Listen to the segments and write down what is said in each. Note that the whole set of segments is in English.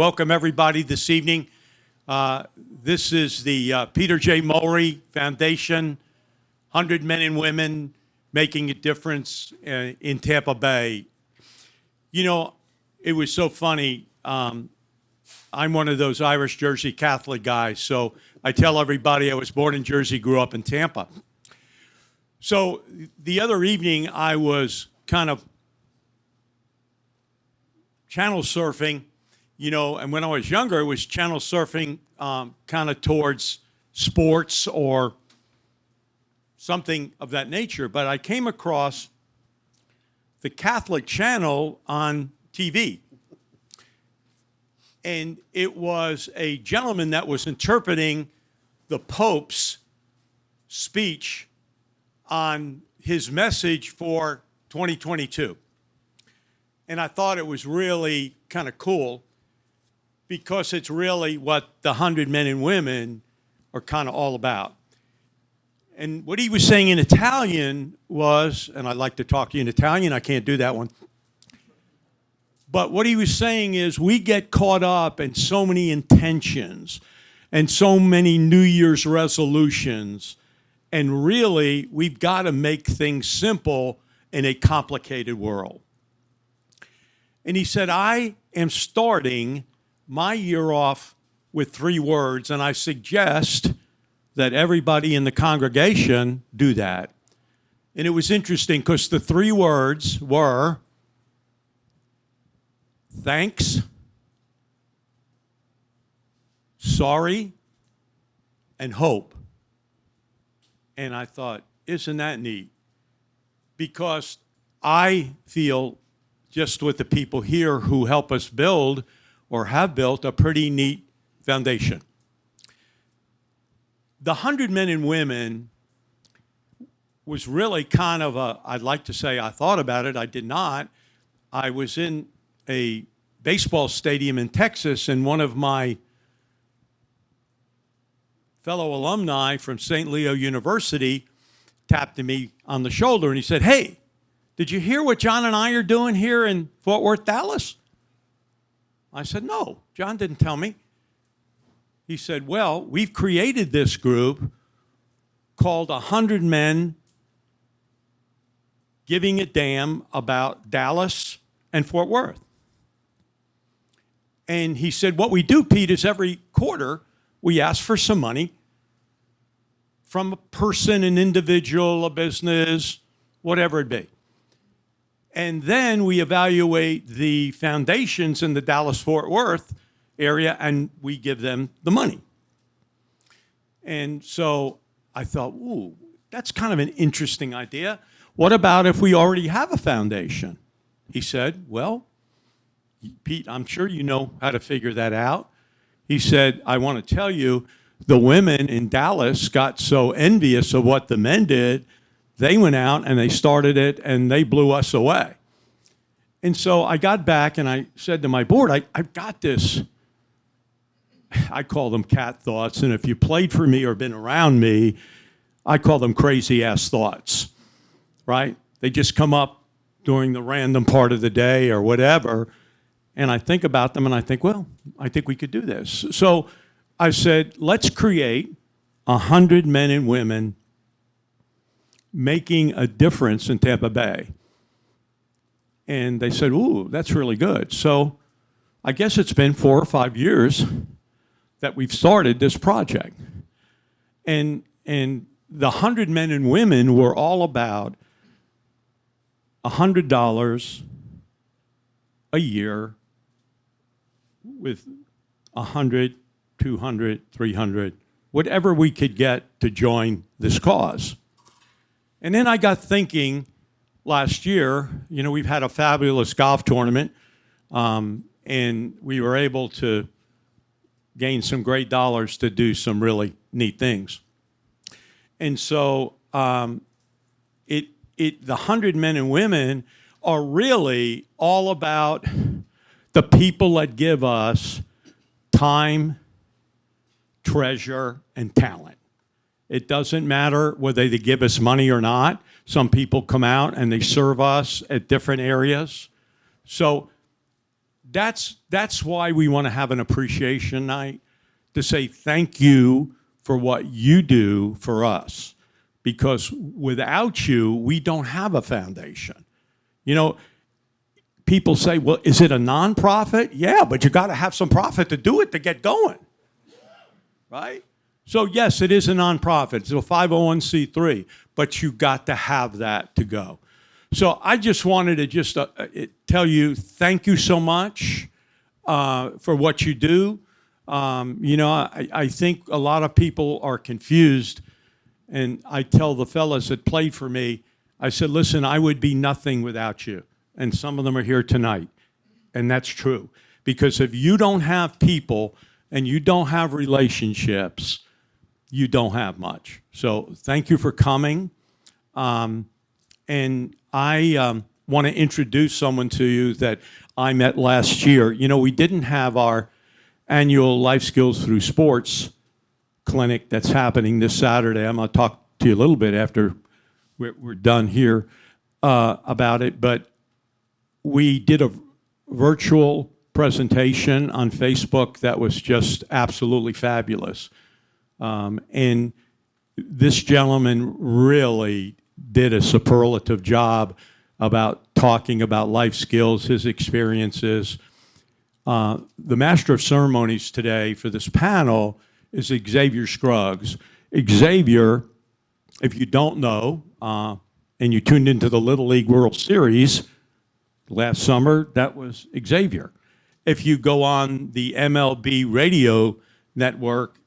welcome everybody this evening. This is the Peter J. Mulry Foundation, 100 Men and Women Making a Difference in Tampa Bay. You know, it was so funny. I'm one of those Irish Jersey Catholic guys, so I tell everybody I was born in Jersey, grew up in Tampa. So the other evening, I was kind of channel surfing, you know, and when I was younger, it was channel surfing kind of towards sports or something of that nature. But I came across the Catholic channel on TV. And it was a gentleman that was interpreting the Pope's speech on his message for 2022. And I thought it was really kind of cool because it's really what the 100 men and women are kind of all about. And what he was saying in Italian was, and I'd like to talk to you in Italian, I can't do that one. But what he was saying is we get caught up in so many intentions and so many New Year's resolutions. And really, we've got to make things simple in a complicated world. And he said, I am starting my year off with 3 words, and I suggest that everybody in the congregation do that. And it was interesting because the 3 words were thanks, sorry, and hope. And I thought, isn't that neat? Because I feel, just with the people here who help us build or have built a pretty neat foundation. The 100 men and women was really kind of I'd like to say I thought about it, I did not. I was in a baseball stadium in Texas, and one of my fellow alumni from St. Leo University tapped me on the shoulder and he said, hey, did you hear what John and I are doing here in Fort Worth, Dallas? I said, no, John didn't tell me. He said, well, we've created this group called 100 Men Giving a Damn About Dallas and Fort Worth. And he said, what we do, Pete, is every quarter we ask for some money from a person, an individual, a business, whatever it be. And then we evaluate the foundations in the Dallas-Fort Worth area, and we give them the money. And so I thought, ooh, that's kind of an interesting idea. What about if we already have a foundation? He said, well, Pete, I'm sure you know how to figure that out. He said, I want to tell you, the women in Dallas got so envious of what the men did, they went out and they started it and they blew us away. And so I got back and I said to my board, I've got this, I call them cat thoughts, and if you played for me or been around me, I call them crazy ass thoughts, right? They just come up during the random part of the day or whatever, and I think about them and I think, well, I think we could do this. So I said, let's create 100 men and women making a difference in Tampa Bay. And they said, ooh, that's really good. So I guess it's been 4 or 5 years that we've started this project. And the 100 men and women were all about $100 a year with 100, 200, 300, whatever we could get to join this cause. And then I got thinking last year, you know, we've had a fabulous golf tournament, and we were able to gain some great dollars to do some really neat things. And so the 100 men and women are really all about the people that give us time, treasure, and talent. It doesn't matter whether they give us money or not. Some people come out and they serve us at different areas. So that's why we want to have an appreciation night, to say thank you for what you do for us. Because without you, we don't have a foundation. You know, people say, well, is it a nonprofit? Yeah, but you got to have some profit to do it to get going, right? So yes, it is a nonprofit. It's a 501c3, but you got to have that to go. So I just wanted to just tell you thank you so much for what you do. You know, I think a lot of people are confused, and I tell the fellas that played for me, I said, listen, I would be nothing without you. And some of them are here tonight, and that's true. Because if you don't have people and you don't have relationships, you don't have much. So thank you for coming. And I want to introduce someone to you that I met last year. You know, we didn't have our annual Life Skills Through Sports clinic that's happening this Saturday. I'm going to talk to you a little bit after we're done here about it. But we did a virtual presentation on Facebook that was just absolutely fabulous. And this gentleman really did a superlative job about talking about life skills, his experiences. The Master of Ceremonies today for this panel is Xavier Scruggs. Xavier, if you don't know, and you tuned into the Little League World Series last summer, that was Xavier. If you go on the MLB radio network,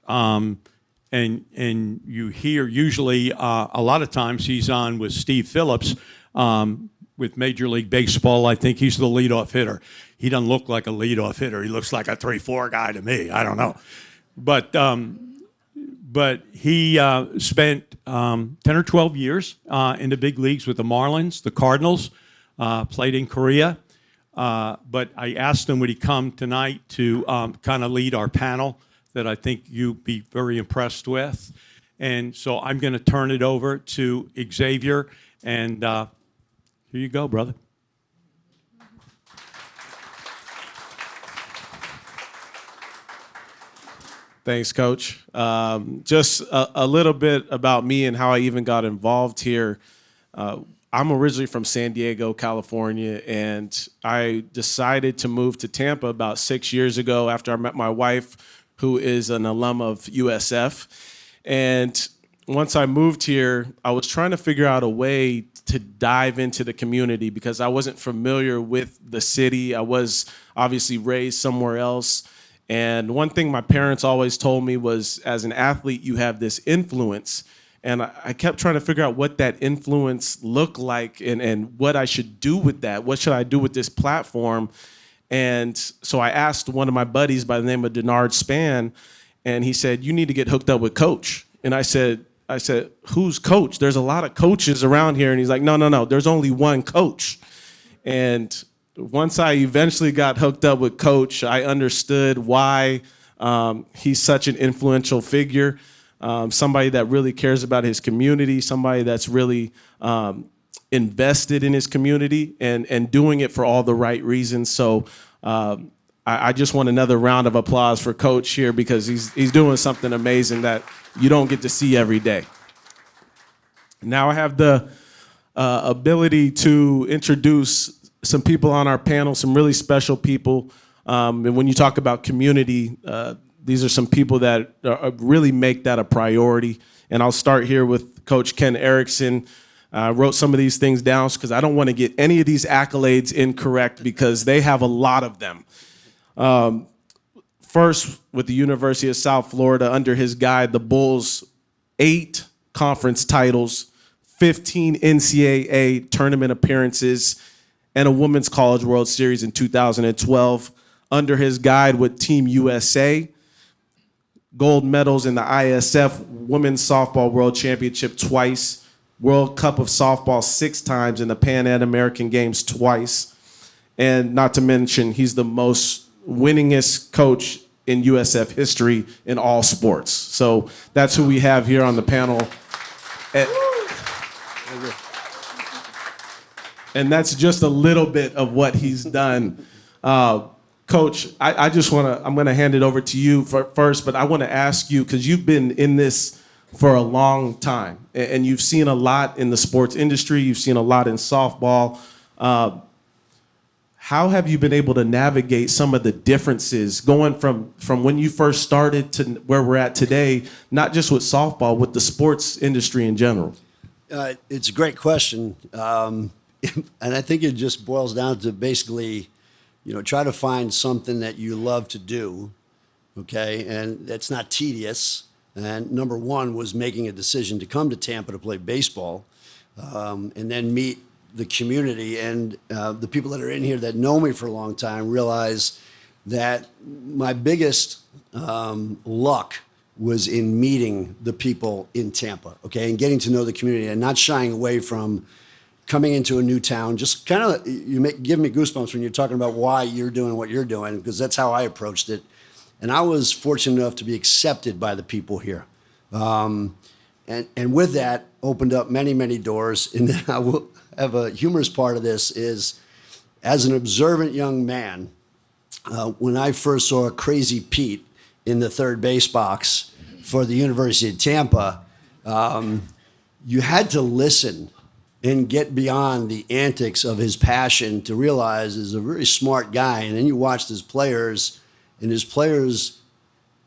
and you hear usually a lot of times he's on with Steve Phillips with Major League Baseball. I think he's the leadoff hitter. He doesn't look like a leadoff hitter. He looks like a 3-4 guy to me. I don't know. But he spent 10 or 12 years in the big leagues with the Marlins, the Cardinals, played in Korea. But I asked him would he come tonight to kind of lead our panel that I think you'd be very impressed with. And so I'm going to turn it over to Xavier. And here you go, brother. Thanks, Coach. Just a little bit about me and how I even got involved here. I'm originally from San Diego, California, and I decided to move to Tampa about 6 years ago after I met my wife, who is an alum of USF. And once I moved here, I was trying to figure out a way to dive into the community because I wasn't familiar with the city. I was obviously raised somewhere else. And one thing my parents always told me was, as an athlete, you have this influence. And I kept trying to figure out what that influence looked like and what I should do with that. What should I do with this platform? And so I asked one of my buddies by the name of Denard Span, and he said, you need to get hooked up with Coach. And I said, who's Coach? There's a lot of coaches around here. And he's like, no, there's only one coach. And once I eventually got hooked up with Coach, I understood why he's such an influential figure, somebody that really cares about his community, somebody that's really invested in his community and doing it for all the right reasons. So I just want another round of applause for Coach here because he's doing something amazing that you don't get to see every day. Now I have the ability to introduce some people on our panel, some really special people. And when you talk about community, these are some people that really make that a priority. And I'll start here with Coach Ken Erickson. I wrote some of these things down because I don't want to get any of these accolades incorrect because they have a lot of them. First, with the University of South Florida, under his guide, the Bulls, 8 conference titles, 15 NCAA tournament appearances, and a Women's College World Series in 2012. Under his guide with Team USA, gold medals in the ISF Women's Softball World Championship twice, World Cup of Softball 6 times, and the Pan American Games twice. And not to mention, he's the most winningest coach in USF history in all sports. So that's who we have here on the panel. And that's just a little bit of what he's done. Coach, I just I'm going to hand it over to you first, but I want to ask you, because you've been in this for a long time, and you've seen a lot in the sports industry, you've seen a lot in softball. How have you been able to navigate some of the differences going from when you first started to where we're at today, not just with softball, with the sports industry in general? It's a great question. And I think it just boils down to basically, try to find something that you love to do, okay? And that's not tedious. And number one was making a decision to come to Tampa to play baseball, and then meet the community. And the people that are in here that know me for a long time realize that my biggest luck was in meeting the people in Tampa, okay, and getting to know the community and not shying away from coming into a new town. Just kind of, give me goosebumps when you're talking about why you're doing what you're doing, because that's how I approached it. And I was fortunate enough to be accepted by the people here. And with that, opened up many, many doors. And then I will have a humorous part of this is, as an observant young man, when I first saw Crazy Pete in the third base box for the University of Tampa, you had to listen and get beyond the antics of his passion to realize he's a very smart guy. And then you watched his players, and his players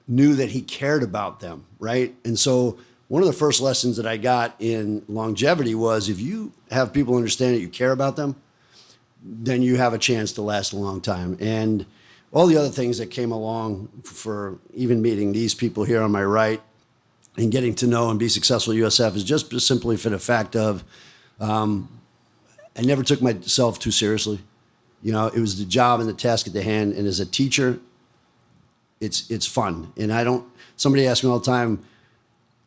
knew that he cared about them, right? And so one of the first lessons that I got in longevity was, if you have people understand that you care about them, then you have a chance to last a long time. And all the other things that came along for even meeting these people here on my right and getting to know and be successful at USF is just simply for the fact of, I never took myself too seriously. It was the job and the task at the hand. And as a teacher, it's fun. And somebody asks me all the time,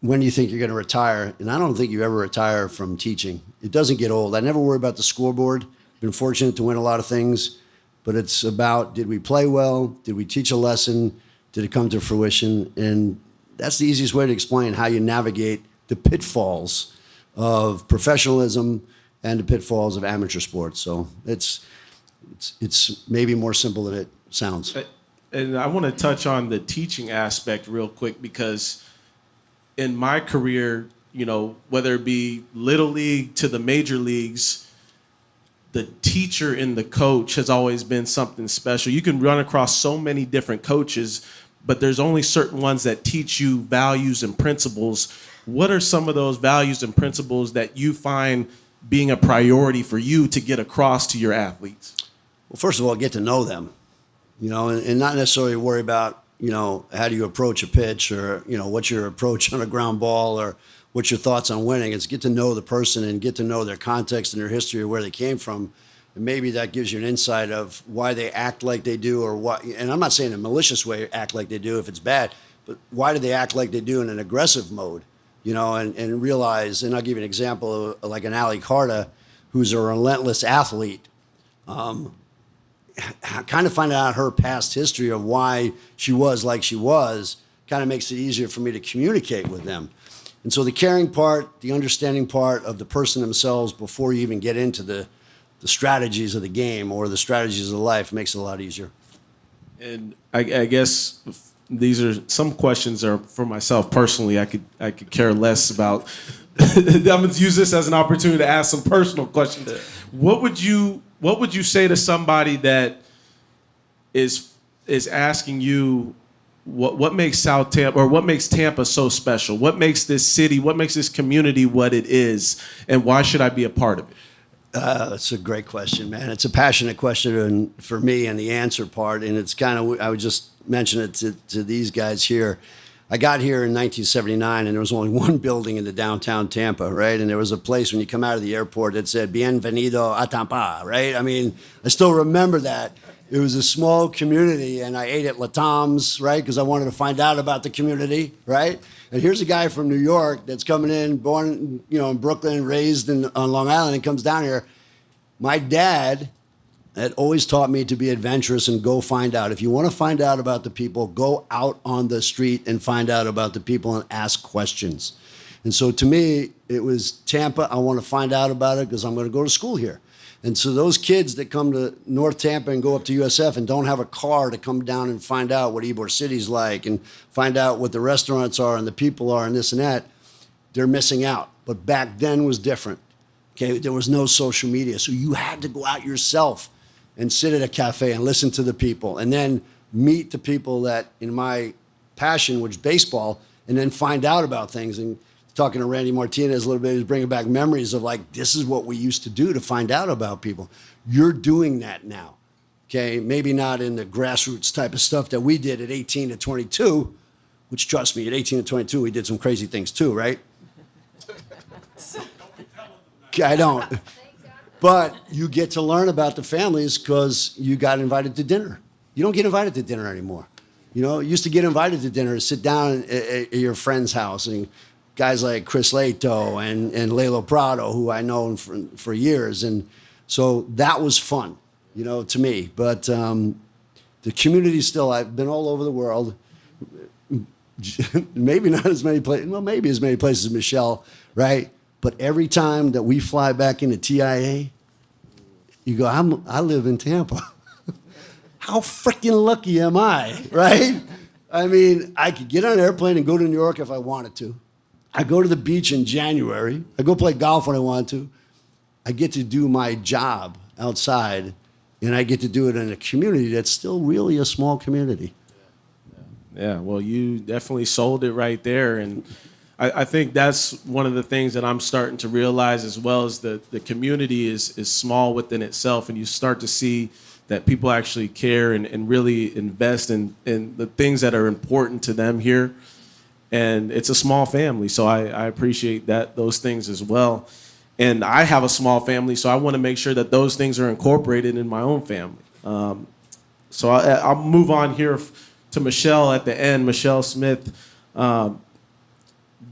when do you think you're going to retire? And I don't think you ever retire from teaching. It doesn't get old. I never worry about the scoreboard. Been fortunate to win a lot of things, but it's about, did we play well? Did we teach a lesson? Did it come to fruition? And that's the easiest way to explain how you navigate the pitfalls of professionalism and the pitfalls of amateur sports. So it's maybe more simple than it sounds. And I want to touch on the teaching aspect real quick, because in my career, whether it be little league to the major leagues, the teacher and the coach has always been something special. You can run across so many different coaches, but there's only certain ones that teach you values and principles. What are some of those values and principles that you find being a priority for you to get across to your athletes? Well, first of all, get to know them, and not necessarily worry about, how do you approach a pitch, or, what's your approach on a ground ball, or what's your thoughts on winning. It's get to know the person and get to know their context and their history or where they came from. And maybe that gives you an insight of why they act like they do, or what. And I'm not saying in a malicious way, act like they do if it's bad, but why do they act like they do in an aggressive mode? And realize, and I'll give you an example of like an Allie Carter, who's a relentless athlete. Kind of find out her past history of why she was like she was, kind of makes it easier for me to communicate with them. And so the caring part, the understanding part of the person themselves before you even get into the strategies of the game or the strategies of life makes it a lot easier. And I guess these are some questions are for myself personally. I could care less about. I'm going to use this as an opportunity to ask some personal questions. What would you say to somebody that is asking you what makes South Tampa, or what makes Tampa so special? What makes this city, what makes this community what it is, and why should I be a part of it? That's a great question, man. It's a passionate question for me, and the answer part, and it's kind of, I would just mention it to these guys here. I got here in 1979, and there was only one building in the downtown Tampa, right? And there was a place when you come out of the airport that said, Bienvenido a Tampa, right? I mean, I still remember that. It was a small community, and I ate at Latam's, right? Because I wanted to find out about the community, right? And here's a guy from New York that's coming in, born, in Brooklyn, raised on Long Island, and comes down here. My dad had always taught me to be adventurous and go find out. If you want to find out about the people, go out on the street and find out about the people and ask questions. And so to me, it was Tampa. I want to find out about it because I'm going to go to school here. And so those kids that come to North Tampa and go up to USF and don't have a car to come down and find out what Ybor City's like and find out what the restaurants are and the people are and this and that, they're missing out. But back then was different. Okay, there was no social media, so you had to go out yourself and sit at a cafe and listen to the people and then meet the people that in my passion, which is baseball, and then find out about things. And talking to Randy Martinez a little bit, is bringing back memories of like, this is what we used to do to find out about people. You're doing that now, okay? Maybe not in the grassroots type of stuff that we did at 18 to 22, which trust me, at 18 to 22, we did some crazy things too, right? I don't. But you get to learn about the families because you got invited to dinner. You don't get invited to dinner anymore. You know, you used to get invited to dinner, sit down at your friend's house, and guys like Chris Leto and Lalo Prado, who I know for years. And so that was fun, you know, to me. But the community still, I've been all over the world. Maybe not as many places, well, maybe as many places as Michelle, right? But every time that we fly back into TIA, you go, I live in Tampa. How freaking lucky am I, right? I mean, I could get on an airplane and go to New York if I wanted to. I go to the beach in January. I go play golf when I want to. I get to do my job outside, and I get to do it in a community that's still really a small community. Yeah, well, you definitely sold it right there. And I think that's one of the things that I'm starting to realize as well, is that the community is small within itself, and you start to see that people actually care and really invest in the things that are important to them here. And it's a small family, so I appreciate those things as well. And I have a small family, so I want to make sure that those things are incorporated in my own family. So I'll move on here to Michelle at the end. Michelle Smith,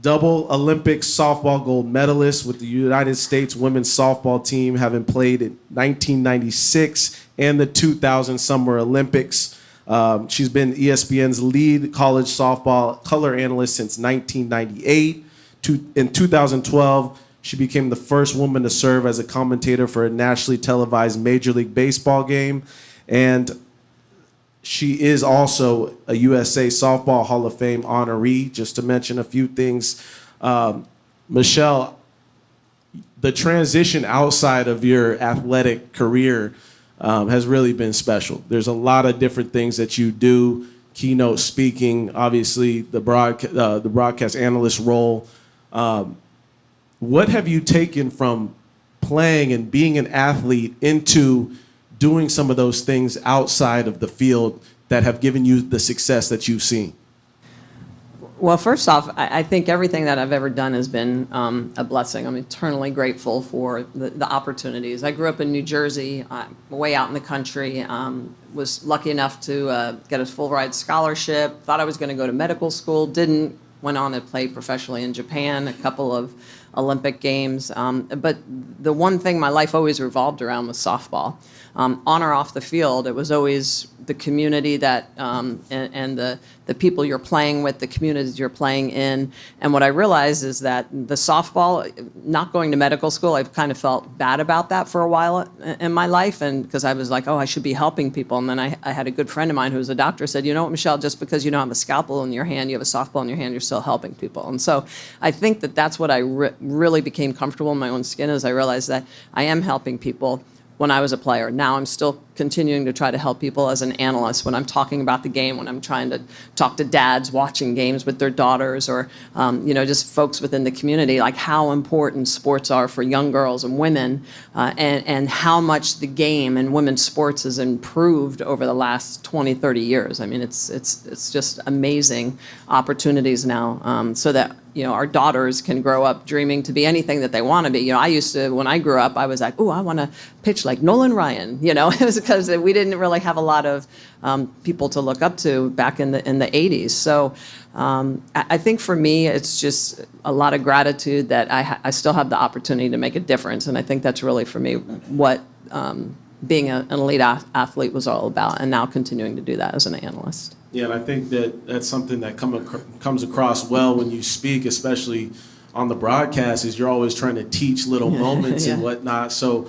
double Olympic softball gold medalist with the United States women's softball team, having played in 1996 and the 2000 Summer Olympics. She's been ESPN's lead college softball color analyst since 1998. In 2012, she became the first woman to serve as a commentator for a nationally televised Major League Baseball game. And she is also a USA Softball Hall of Fame honoree, just to mention a few things. Michelle, the transition outside of your athletic career has really been special. There's a lot of different things that you do, keynote speaking, obviously the broadcast analyst role. What have you taken from playing and being an athlete into doing some of those things outside of the field that have given you the success that you've seen? Well, first off, I think everything that I've ever done has been a blessing. I'm eternally grateful for the opportunities. I grew up in New Jersey, way out in the country, was lucky enough to get a full ride scholarship, thought I was going to go to medical school, didn't, went on to play professionally in Japan, a couple of Olympic games. But the one thing my life always revolved around was softball. On or off the field, it was always the community that and the people you're playing with, the communities you're playing in. And what I realized is that the softball, not going to medical school, I've kind of felt bad about that for a while in my life, and because I was like, oh, I should be helping people. And then I had a good friend of mine who was a doctor said, you know what, Michelle, just because you don't have a scalpel in your hand, you have a softball in your hand, you're still helping people. And so I think that's what I really became comfortable in my own skin, is I realized that I am helping people when I was a player. Now I'm still continuing to try to help people as an analyst when I'm talking about the game, when I'm trying to talk to dads watching games with their daughters, or just folks within the community, like how important sports are for young girls and women, and how much the game and women's sports has improved over the last 20, 30 years. I mean, it's just amazing opportunities now, so that our daughters can grow up dreaming to be anything that they want to be. I used to, when I grew up, I was like, oh, I want to pitch like Nolan Ryan. It was because we didn't really have a lot of people to look up to back in the 80s. So I think for me, it's just a lot of gratitude that I still have the opportunity to make a difference. And I think that's really, for me, what being an elite athlete was all about, and now continuing to do that as an analyst. Yeah, and I think that's something that comes across well when you speak, especially on the broadcast, is you're always trying to teach little moments Yeah. and whatnot. So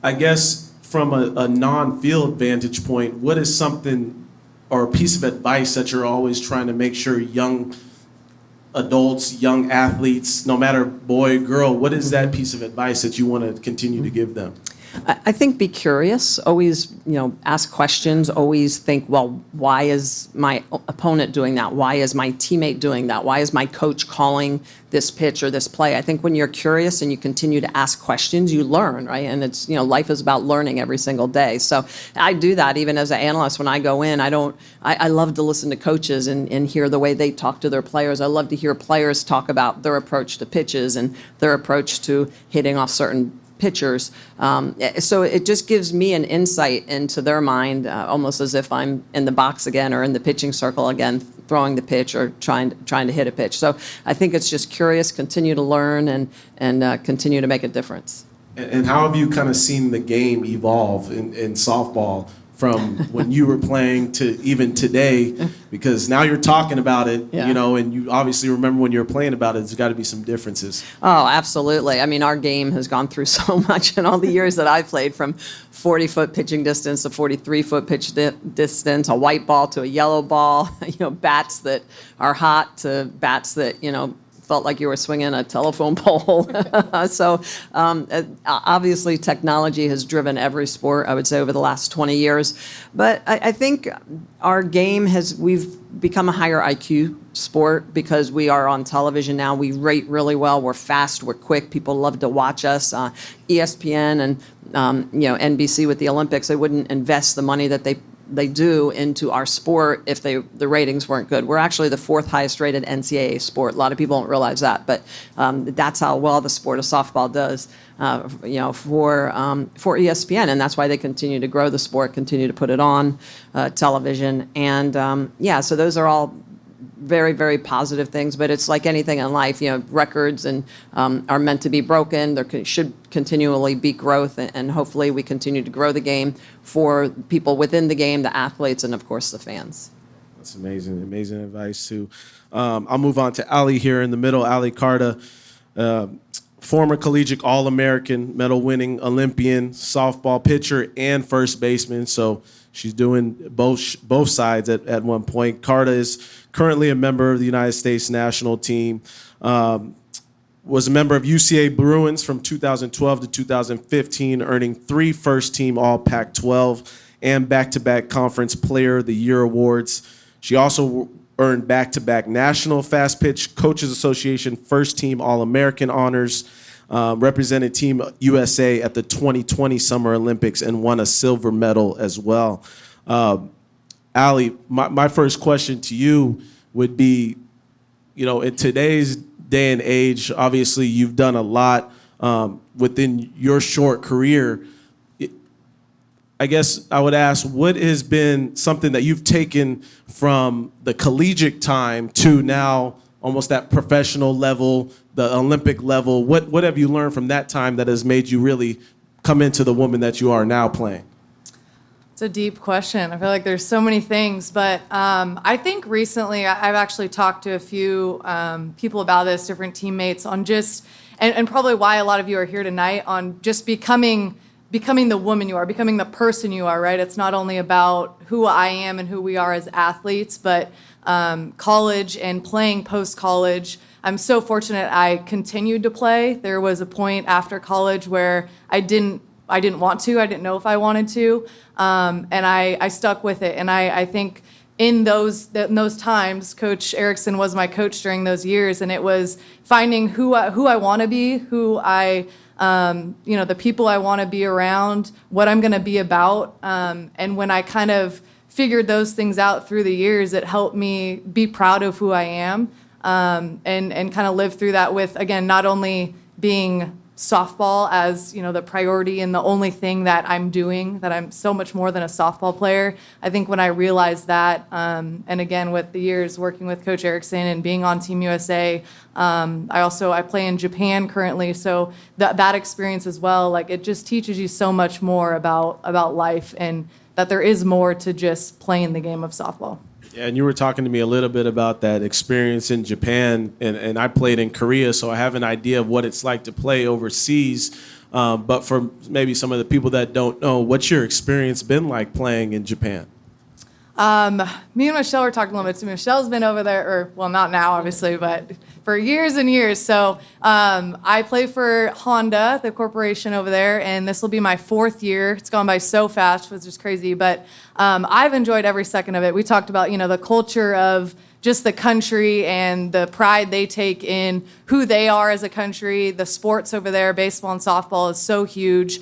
I guess from a non-field vantage point, what is something or a piece of advice that you're always trying to make sure young adults, young athletes, no matter boy, girl, what is that piece of advice that you want to continue to give them? I think be curious, always, ask questions, always think, well, why is my opponent doing that? Why is my teammate doing that? Why is my coach calling this pitch or this play? I think when you're curious and you continue to ask questions, you learn, right? And it's, life is about learning every single day. So I do that even as an analyst when I go in. I love to listen to coaches and hear the way they talk to their players. I love to hear players talk about their approach to pitches and their approach to hitting off certain pitchers. So it just gives me an insight into their mind, almost as if I'm in the box again or in the pitching circle again, throwing the pitch or trying to hit a pitch. So I think it's just curious, continue to learn, and continue to make a difference. And how have you kind of seen the game evolve in softball from when you were playing to even today? Because now you're talking about it, Yeah. and you obviously remember when you were playing about it, there's got to be some differences. Oh, absolutely. I mean, our game has gone through so much in all the years that I've played, from 40-foot pitching distance to 43-foot pitch distance, a white ball to a yellow ball, bats that are hot to bats that, felt like you were swinging a telephone pole. So obviously technology has driven every sport, I would say, over the last 20 years. But I think our game we've become a higher IQ sport because we are on television now. We rate really well. We're fast. We're quick. People love to watch us. ESPN and NBC with the Olympics, they wouldn't invest the money that they do into our sport if the ratings weren't good. We're actually the fourth highest rated NCAA sport. A lot of people don't realize that, but that's how well the sport of softball does, for ESPN, and that's why they continue to grow the sport, continue to put it on television, and so those are all very, very positive things, but it's like anything in life, records and are meant to be broken. There should continually be growth, and hopefully we continue to grow the game for people within the game, the athletes, and of course the fans. That's amazing advice too. I'll move on to Allie here in the middle. Allie Carter, former collegiate All-American, medal-winning Olympian, softball pitcher, and first baseman. So she's doing both sides at one point. Carter is currently a member of the United States national team. Was a member of UCA Bruins from 2012 to 2015, earning 3 first-team All-Pac-12 and back-to-back Conference Player of the Year awards. She also earned back-to-back National Fast Pitch Coaches Association first-team All-American honors, represented Team USA at the 2020 Summer Olympics, and won a silver medal as well. Allie, my first question to you would be, in today's day and age, obviously you've done a lot within your short career. I guess I would ask, what has been something that you've taken from the collegiate time to now almost that professional level, the Olympic level? What have you learned from that time that has made you really come into the woman that you are now playing? It's a deep question. I feel like there's so many things, but I think recently I've actually talked to a few people about this, different teammates, on just, and probably why a lot of you are here tonight, on just becoming the woman you are, becoming the person you are, right? It's not only about who I am and who we are as athletes, but college and playing post-college. I'm so fortunate I continued to play. There was a point after college where I didn't want to. I didn't know if I wanted to, and I stuck with it. And I think in those times, Coach Erickson was my coach during those years, and it was finding who I want to be, the people I want to be around, what I'm going to be about. And when I kind of figured those things out through the years, it helped me be proud of who I am, and kind of live through that with, again, not only being softball as the priority and the only thing that I'm doing, that I'm so much more than a softball player. I think when I realized that, and again with the years working with Coach Erickson and being on Team USA, I play in Japan currently, so that experience as well, like, it just teaches you so much more about life, and that there is more to just playing the game of softball. Yeah, and you were talking to me a little bit about that experience in Japan, and I played in Korea, so I have an idea of what it's like to play overseas. But for maybe some of the people that don't know, what's your experience been like playing in Japan? Me and Michelle were talking a little bit. So Michelle's been over there, or well, not now, obviously, but for years and years. So I play for Honda, the corporation over there, and this will be my 4th year. It's gone by so fast, which is crazy, but I've enjoyed every second of it. We talked about, the culture of just the country and the pride they take in who they are as a country. The sports over there, baseball and softball, is so huge.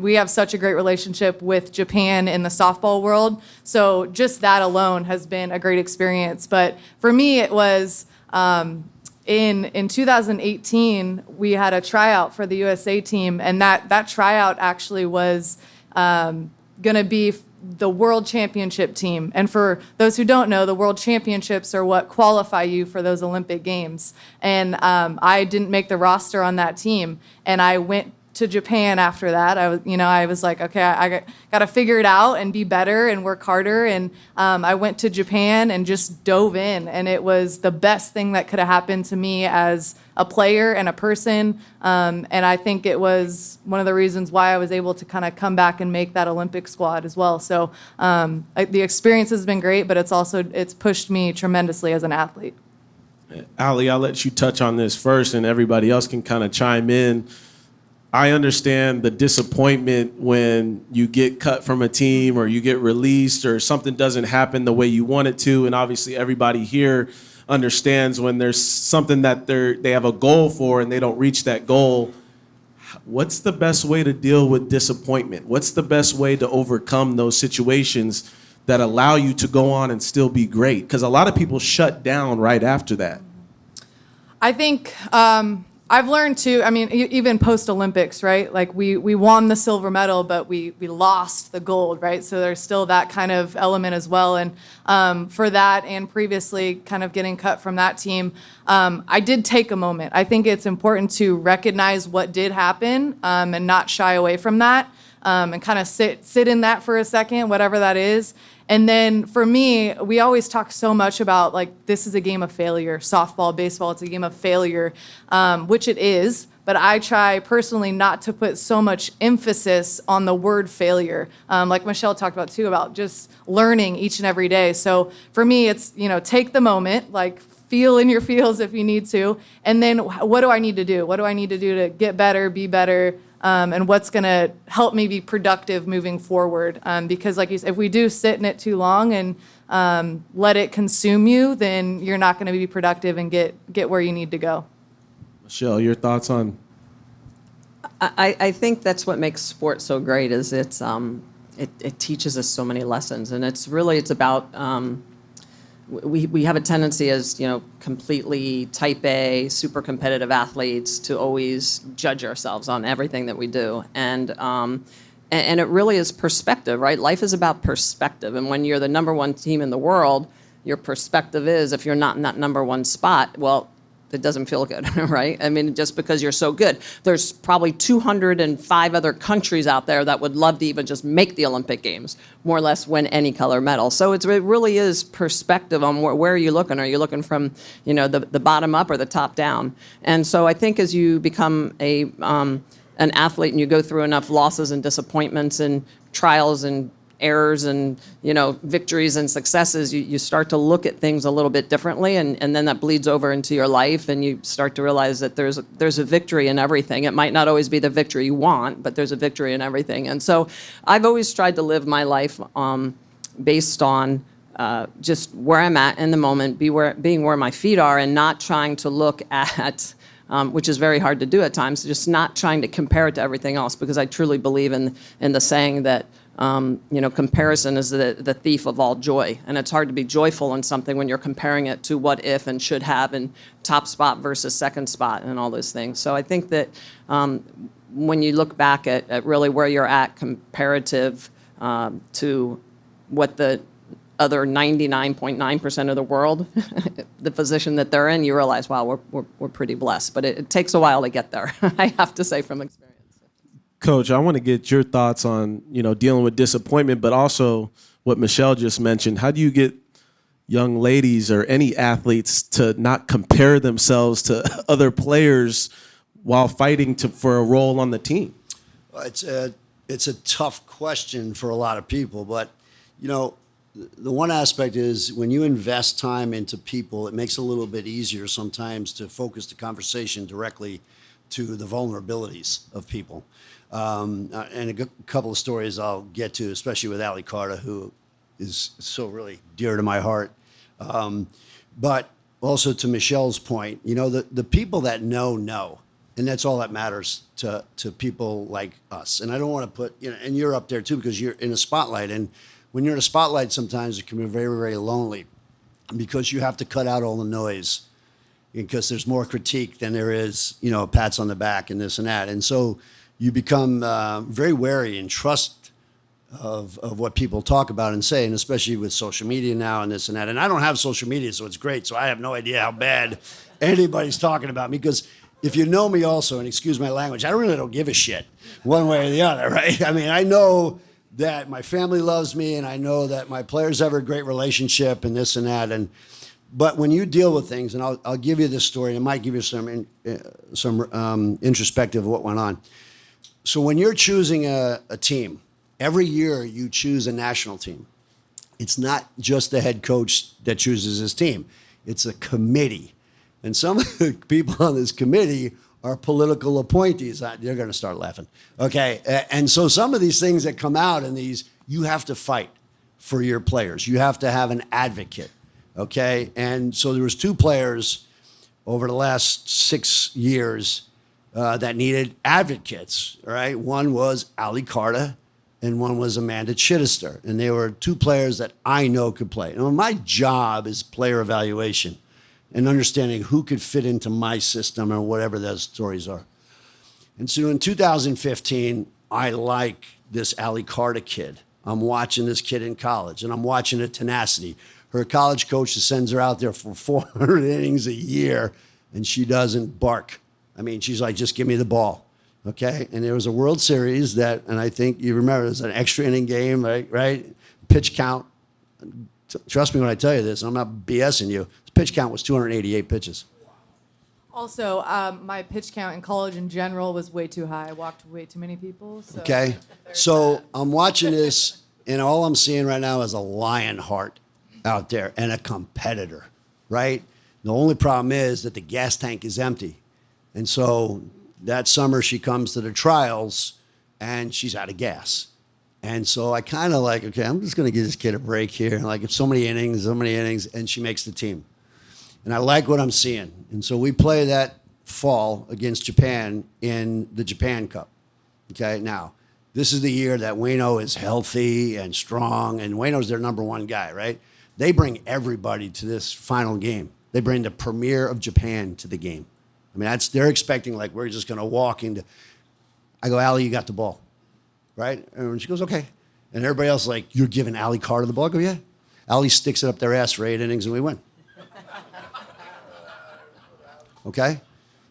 We have such a great relationship with Japan in the softball world. So just that alone has been a great experience. But for me, it was in 2018, we had a tryout for the USA team, and that tryout actually was going to be the World Championship team. And for those who don't know, the World Championships are what qualify you for those Olympic Games. And I didn't make the roster on that team, and I went to Japan after that. I was like, okay, I got to figure it out and be better and work harder. And I went to Japan and just dove in, and it was the best thing that could have happened to me as a player and a person. And I think it was one of the reasons why I was able to kind of come back and make that Olympic squad as well. So the experience has been great, but it's pushed me tremendously as an athlete. Allie, I'll let you touch on this first, and everybody else can kind of chime in. I understand the disappointment when you get cut from a team or you get released or something doesn't happen the way you want it to. And obviously everybody here understands when there's something that they have a goal for and they don't reach that goal. What's the best way to deal with disappointment? What's the best way to overcome those situations that allow you to go on and still be great? Because a lot of people shut down right after that. I think I've learned to, even post-Olympics, right? Like we won the silver medal, but we lost the gold, right? So there's still that kind of element as well. And for that and previously kind of getting cut from that team, I did take a moment. I think it's important to recognize what did happen and not shy away from that and kind of sit in that for a second, whatever that is. And then for me, we always talk so much about, like, this is a game of failure. Softball, baseball, it's a game of failure, which it is. But I try personally not to put so much emphasis on the word failure. Like Michelle talked about too, about just learning each and every day. So for me, it's, take the moment, like feel in your feels if you need to. And then what do I need to do? What do I need to do to get better, be better? And what's going to help me be productive moving forward. Because like you said, if we do sit in it too long and let it consume you, then you're not going to be productive and get where you need to go. Michelle, your thoughts on? I think that's what makes sports so great is it teaches us so many lessons. And it's about we have a tendency as, completely type A, super competitive athletes to always judge ourselves on everything that we do. And it really is perspective, right? Life is about perspective. And when you're the number one team in the world, your perspective is if you're not in that number one spot, well, it doesn't feel good, right? Just because you're so good. There's probably 205 other countries out there that would love to even just make the Olympic Games, more or less win any color medal. So it really is perspective on where are you looking? Are you looking from, the bottom up or the top down? And so I think as you become an athlete and you go through enough losses and disappointments and trials and errors and victories and successes, you start to look at things a little bit differently, and then that bleeds over into your life, and you start to realize that there's a victory in everything. It might not always be the victory you want, but there's a victory in everything. And so I've always tried to live my life based on just where I'm at in the moment, being where my feet are, and not trying to look at which is very hard to do at times, just not trying to compare it to everything else, because I truly believe in the saying that comparison is the thief of all joy. And it's hard to be joyful in something when you're comparing it to what if and should have and top spot versus second spot and all those things. So I think that when you look back at really where you're at comparative to what the other 99.9% of the world, the position that they're in, you realize, wow, we're pretty blessed. But it takes a while to get there, I have to say from experience. Coach, I want to get your thoughts on, dealing with disappointment, but also what Michelle just mentioned. How do you get young ladies or any athletes to not compare themselves to other players while fighting for a role on the team? It's a tough question for a lot of people, but you know, the one aspect is when you invest time into people, it makes it a little bit easier sometimes to focus the conversation directly to the vulnerabilities of people. And a couple of stories I'll get to, especially with Allie Carter, who is so really dear to my heart. But also to Michelle's point, you know, the people that know, and that's all that matters to people like us. And I don't want to put, you know, and you're up there too because you're in a spotlight. And when you're in a spotlight, sometimes it can be very, very lonely because you have to cut out all the noise because there's more critique than there is, you know, pats on the back and this and that. And so you become very wary and trust of what people talk about and say, and especially with social media now and this and that. And I don't have social media, so it's great. So I have no idea how bad anybody's talking about me because if you know me also, and excuse my language, I really don't give a shit one way or the other, right? I mean, I know that my family loves me and I know that my players have a great relationship and this and that. But when you deal with things, and I'll give you this story, and it might give you some introspective of what went on. So when you're choosing a team, every year you choose a national team. It's not just the head coach that chooses his team. It's a committee. And some of the people on this committee are political appointees. They're going to start laughing. Okay. And so some of these things that come out in these, you have to fight for your players. You have to have an advocate. Okay. And so there was 2 players over the last 6 years that needed advocates. All right. One was Allie Carter and one was Amanda Chittister. And they were 2 players that I know could play. And my job is player evaluation and understanding who could fit into my system or whatever those stories are. And so in 2015, I like this Allie Carter kid. I'm watching this kid in college, and I'm watching her tenacity. Her college coach sends her out there for 400 innings a year, and she doesn't bark. I mean, she's like, just give me the ball, okay? And there was a World Series that, and I think you remember, it was an extra inning game, right? Pitch count. Trust me when I tell you this, I'm not BSing you. Pitch count was 288 pitches. Also, my pitch count in college in general was way too high. I walked way too many people. So okay. So I'm watching this, and all I'm seeing right now is a lion heart out there and a competitor, right? The only problem is that the gas tank is empty. And so that summer she comes to the trials, and she's out of gas. And so I kind of like, okay, I'm just going to give this kid a break here. Like, it's so many innings, and she makes the team. And I like what I'm seeing. And so we play that fall against Japan in the Japan Cup. Okay, now, this is the year that Ueno is healthy and strong, and Ueno's their number 1 guy, right? They bring everybody to this final game. They bring the premier of Japan to the game. I mean, they're expecting, like, we're just going to walk into. I go, Allie, you got the ball, right? And she goes, okay. And everybody else is like, you're giving Allie Carter the ball? I go, yeah. Allie sticks it up their ass for 8 innings, and we win. Okay,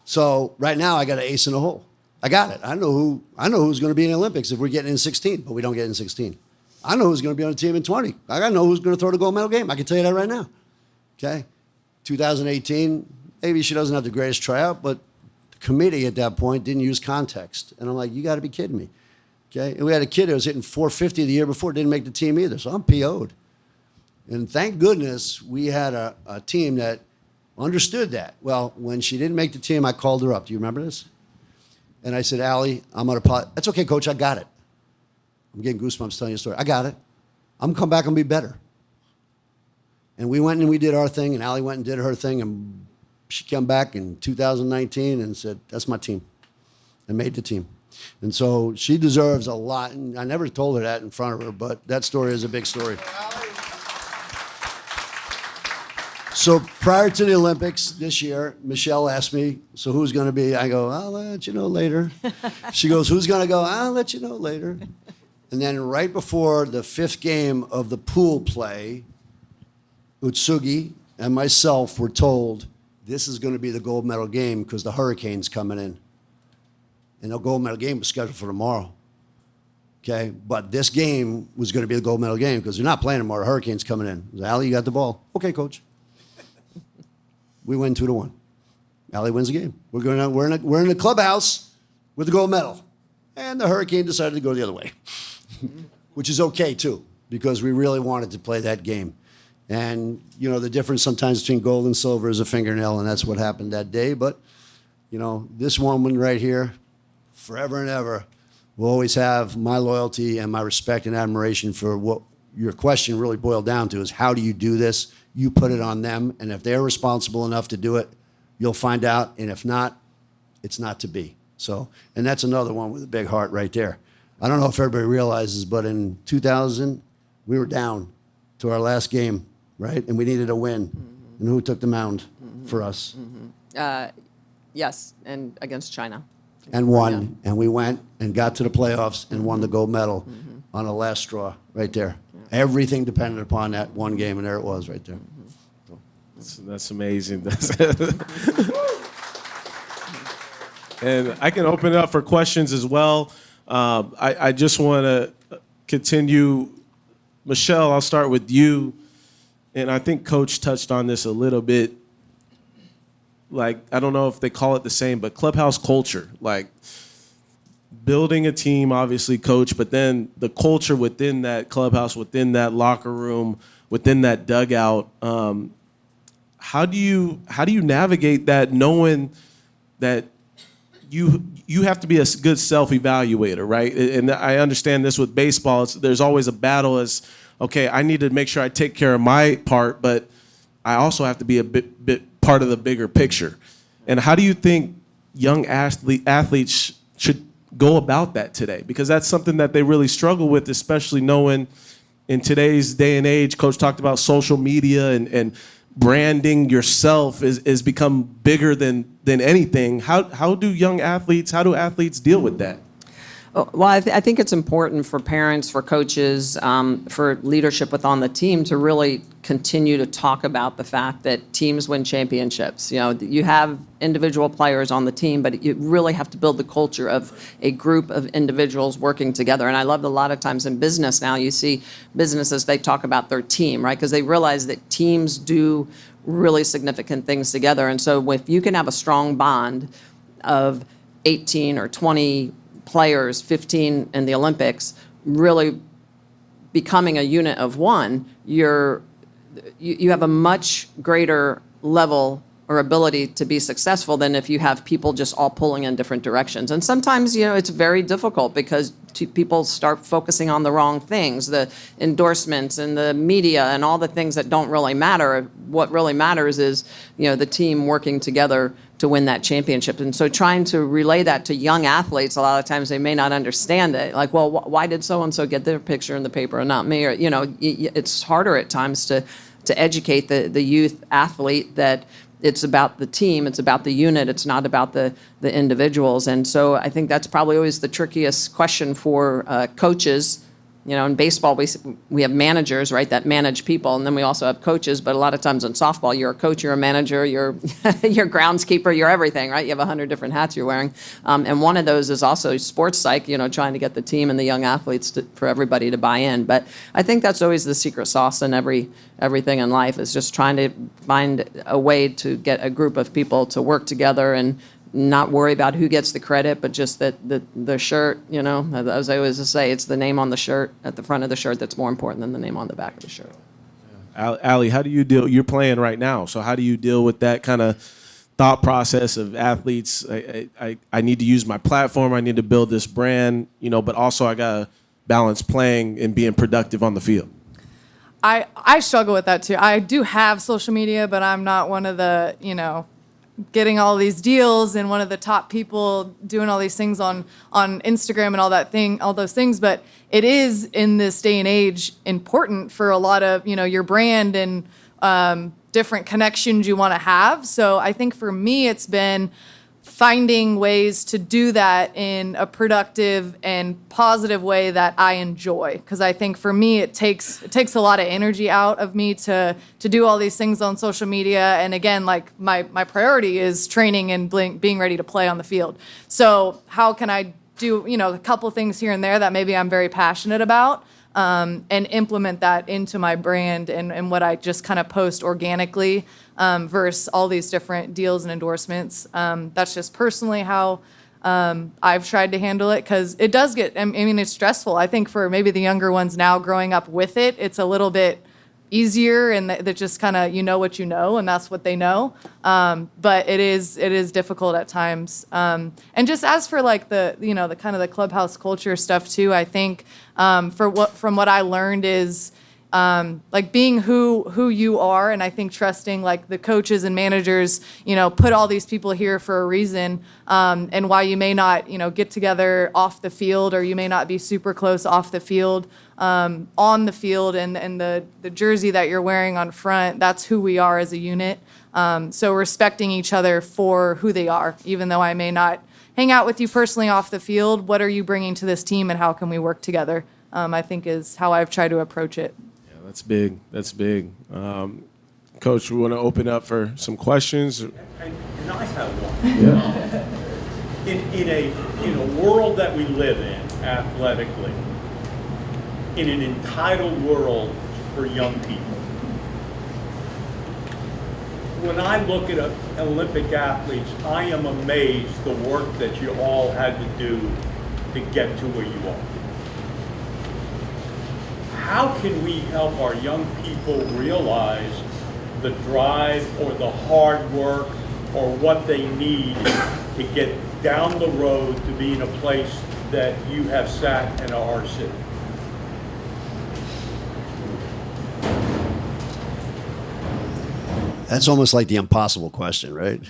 so right now I got an ace in the hole. I got it. I know who's going to be in the Olympics if we're getting in 16, but we don't get in 16. I know who's going to be on the team in 20. I got to know who's going to throw the gold medal game. I can tell you that right now. Okay, 2018, maybe she doesn't have the greatest tryout, but the committee at that point didn't use context, and I'm like, you got to be kidding me. Okay, and we had a kid that was hitting 450 the year before, didn't make the team either, so I'm PO'd. And thank goodness we had a team that understood that. Well, when she didn't make the team, I called her up. Do you remember this? And I said, Allie, I'm going to that's okay, coach, I got it. I'm getting goosebumps telling you a story. I got it. I'm going to come back and be better. And we went and we did our thing, and Allie went and did her thing, and she came back in 2019 and said, that's my team, and made the team. And so she deserves a lot. And I never told her that in front of her, but that story is a big story. So prior to the Olympics this year, Michelle asked me, so who's going to be? I go, I'll let you know later. She goes, who's going to go? I'll let you know later. And then right before the 5th game of the pool play, Utsugi and myself were told, this is going to be the gold medal game because the hurricane's coming in. And the gold medal game was scheduled for tomorrow. Okay, but this game was going to be the gold medal game because they're not playing tomorrow. The hurricane's coming in. Allie, you got the ball. Okay, coach. We win 2-1. Allie wins the game. We're in a clubhouse with the gold medal. And the Hurricane decided to go the other way, which is okay, too, because we really wanted to play that game. And, you know, the difference sometimes between gold and silver is a fingernail, and that's what happened that day. But, you know, this woman right here, forever and ever, will always have my loyalty and my respect and admiration for what your question really boiled down to is how do you do this? You put it on them, and if they're responsible enough to do it, you'll find out, and if not, it's not to be. So, and that's another one with a big heart right there. I don't know if everybody realizes, but in 2000, we were down to our last game, right? And we needed a win. And who took the mound for us? Yes, and against China. And won. And we went and got to the playoffs and won the gold medal on the last straw right there. Everything depended upon that one game, and there it was right there. That's amazing. And I can open it up for questions as well. I just want to continue. Michelle, I'll start with you. And I think Coach touched on this a little bit. Like, I don't know if they call it the same, but clubhouse culture. Like, building a team, obviously, Coach, but then the culture within that clubhouse, within that locker room, within that dugout. How do you navigate that, knowing that you have to be a good self-evaluator, right? And I understand this with baseball. There's always a battle as, okay, I need to make sure I take care of my part, but I also have to be a bit part of the bigger picture. And how do you think young athletes should go about that today? Because that's something that they really struggle with, especially knowing in today's day and age, Coach talked about social media and branding yourself is become bigger than anything. How do athletes deal with that? Well, I think it's important for parents, for coaches, for leadership within the team to really continue to talk about the fact that teams win championships. You know, you have individual players on the team, but you really have to build the culture of a group of individuals working together. And I love that a lot of times in business now, you see businesses, they talk about their team, right? Because they realize that teams do really significant things together. And so if you can have a strong bond of 18 or 20 players, 15 in the Olympics, really becoming a unit of one, you have a much greater level or ability to be successful than if you have people just all pulling in different directions. And sometimes, you know, it's very difficult because people start focusing on the wrong things, the endorsements and the media and all the things that don't really matter. What really matters is, you know, the team working together to win that championship. And so trying to relay that to young athletes, a lot of times they may not understand it. Like, well, why did so-and-so get their picture in the paper and not me? Or, you know, it's harder at times to educate the youth athlete that it's about the team, it's about the unit, it's not about the individuals. And so I think that's probably always the trickiest question for coaches. You know, in baseball, we have managers, right, that manage people, and then we also have coaches, but a lot of times in softball, you're a coach, you're a manager, you're groundskeeper, you're everything, right? You have 100 different hats you're wearing. And one of those is also sports psych, you know, trying to get the team and the young athletes for everybody to buy in. But I think that's always the secret sauce in everything in life, is just trying to find a way to get a group of people to work together and not worry about who gets the credit, but just that the shirt, you know, as I always say, it's the name on the shirt, at the front of the shirt, that's more important than the name on the back of the shirt. Allie, how do you deal? You're playing right now, so how do you deal with that kind of thought process of athletes? I need to use my platform, I need to build this brand, you know, but also I got to balance playing and being productive on the field. I struggle with that too. I do have social media, but I'm not one of the, you know, getting all these deals and one of the top people doing all these things on Instagram and all those things. But it is, in this day and age, important for a lot of, you know, your brand and different connections you want to have. So I think for me, it's been finding ways to do that in a productive and positive way that I enjoy. Because I think for me, it takes a lot of energy out of me to do all these things on social media. And again, like my priority is training and being ready to play on the field. So how can I do, you know, a couple things here and there that maybe I'm very passionate about, and implement that into my brand and what I just kind of post organically versus all these different deals and endorsements. That's just personally how I've tried to handle it, because it does get, I mean, it's stressful. I think for maybe the younger ones now growing up with it, it's a little bit easier, and that just kind of, you know what you know, and that's what they know. But it is difficult at times. And just as for like the, you know, the kind of the clubhouse culture stuff too, I think from what I learned is like being who you are, and I think trusting like the coaches and managers, you know, put all these people here for a reason, and why you may not, you know, get together off the field, or you may not be super close off the field, on the field, and the jersey that you're wearing on front, that's who we are as a unit. So respecting each other for who they are, even though I may not hang out with you personally off the field, what are you bringing to this team, and how can we work together? I think is how I've tried to approach it. That's big. That's big. Coach, we want to open up for some questions. And I have one. Yeah. In a world that we live in athletically, in an entitled world for young people, when I look at Olympic athletes, I am amazed the work that you all had to do to get to where you are. How can we help our young people realize the drive or the hard work or what they need to get down the road to be in a place that you have sat and are sitting? That's almost like the impossible question, right?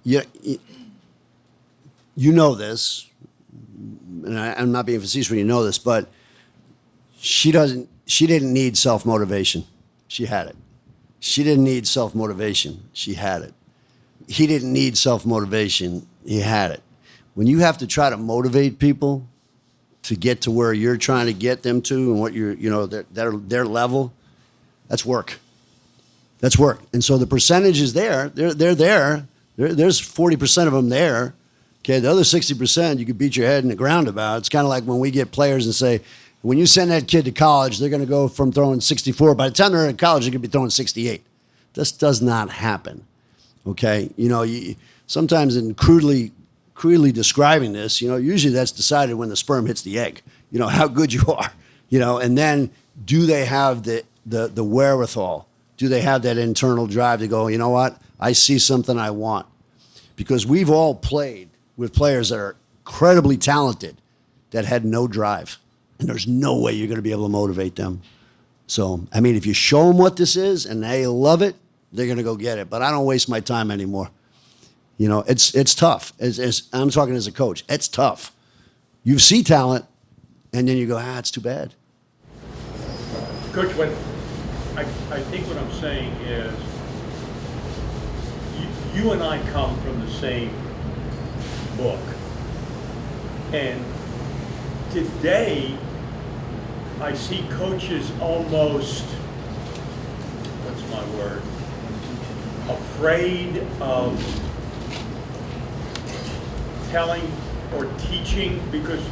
Yeah, you know this, and I'm not being facetious when you know this, but she didn't need self-motivation. She had it. She didn't need self-motivation. She had it. He didn't need self-motivation. He had it. When you have to try to motivate people to get to where you're trying to get them to, and what you're, you know, their level, that's work. That's work. And so the percentage is there. They're there. There's 40% of them there. Okay, the other 60% you could beat your head in the ground about. It's kind of like when we get players and say, when you send that kid to college, they're going to go from throwing 64. By the time they're in college, they're going to be throwing 68. This does not happen. Okay, you know, sometimes in crudely describing this, you know, usually that's decided when the sperm hits the egg. You know how good you are. You know, and then do they have the wherewithal? Do they have that internal drive to go, you know what? I see something I want. Because we've all played with players that are incredibly talented that had no drive. And there's no way you're going to be able to motivate them. So, I mean, if you show them what this is and they love it, they're going to go get it. But I don't waste my time anymore. You know, it's tough. As I'm talking as a coach, it's tough. You see talent, and then you go, it's too bad. Coach, I think what I'm saying is you and I come from the same book. And today, I see coaches almost, what's my word, afraid of telling or teaching, because,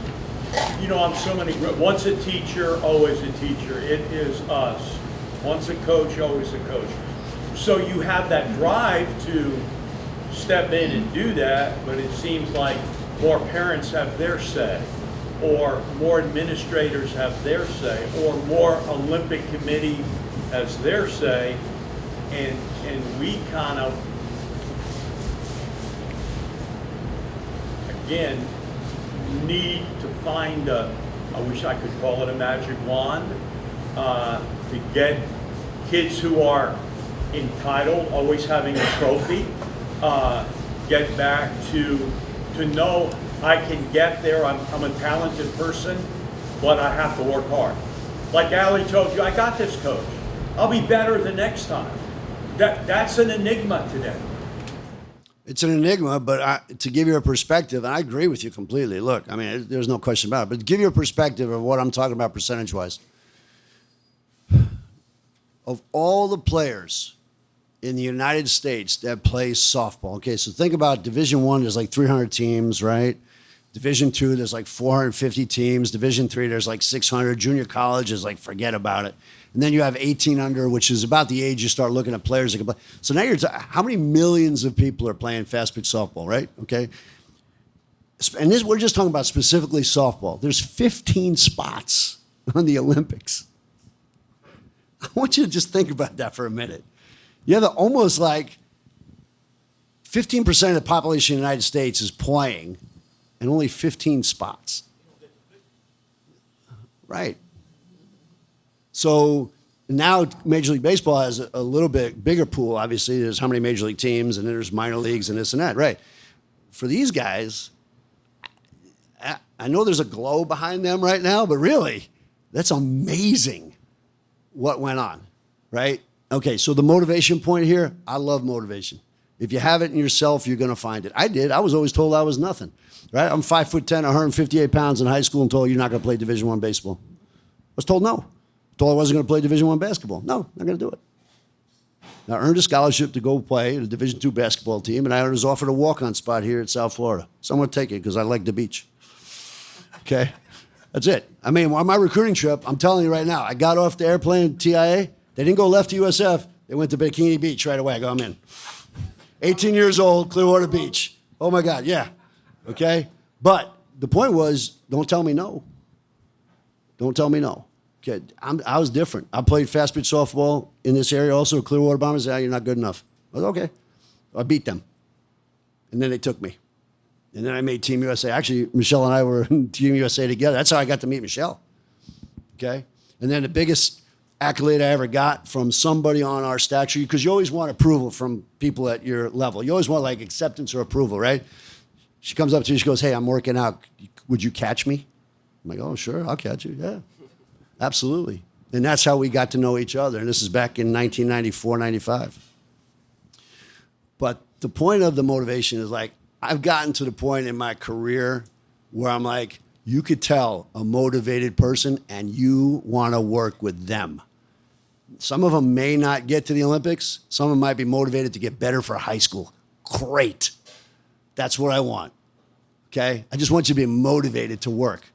you know, I'm so many, once a teacher, always a teacher. It is us. Once a coach, always a coach. So you have that drive to step in and do that, but it seems like more parents have their say, or more administrators have their say, or more Olympic Committee has their say, and we kind of, again, need to find I wish I could call it a magic wand, to get kids who are entitled, always having a trophy, get back to know I can get there. I'm a talented person, but I have to work hard. Like Allie told you, I got this, coach. I'll be better the next time. That's an enigma today. It's an enigma, but to give you a perspective, and I agree with you completely. Look, I mean, there's no question about it, but to give you a perspective of what I'm talking about percentage-wise, of all the players in the United States that play softball, okay, so think about Division I, there's like 300 teams, right? Division II, there's like 450 teams. Division III, there's like 600. Junior college is like, forget about it. And then you have 18 under, which is about the age you start looking at players that can play. So now how many millions of people are playing fast pitch softball, right? Okay. And this, we're just talking about specifically softball. There's 15 spots on the Olympics. I want you to just think about that for a minute. You have almost like 15% of the population of the United States is playing and only 15 spots. Right. So now Major League Baseball has a little bit bigger pool, obviously. There's how many Major League teams, and then there's minor leagues and this and that. Right. For these guys, I know there's a glow behind them right now, but really, that's amazing what went on, right? Okay, so the motivation point here, I love motivation. If you have it in yourself, you're going to find it. I did. I was always told I was nothing, right? I'm 5'10", 158 pounds in high school and told you're not going to play Division I baseball. I was told no. Told I wasn't going to play Division I basketball. No, not going to do it. I earned a scholarship to go play at a Division II basketball team, and I was offered a walk-on spot here at South Florida. So I'm going to take it because I like the beach. Okay? That's it. I mean, on my recruiting trip, I'm telling you right now, I got off the airplane at TIA. They didn't go left to USF. They went to Bikini Beach right away. I go, I'm in. 18 years old, Clearwater Beach. Oh, my God, yeah. Okay? But the point was, don't tell me no. Don't tell me no. Okay, I was different. I played fast pitch softball in this area also. Clearwater Bombers said, you're not good enough. I was okay. I beat them. And then they took me. And then I made Team USA. Actually, Michelle and I were in Team USA together. That's how I got to meet Michelle. Okay? And then the biggest accolade I ever got from somebody on our stature, because you always want approval from people at your level. You always want like acceptance or approval, right? She comes up to me, she goes, hey, I'm working out. Would you catch me? I'm like, oh, sure, I'll catch you. Yeah, absolutely. And that's how we got to know each other. And this is back in 1994, 95. But the point of the motivation is like, I've gotten to the point in my career where I'm like, you could tell a motivated person and you want to work with them. Some of them may not get to the Olympics. Some of them might be motivated to get better for high school. Great. That's what I want. Okay? I just want you to be motivated to work.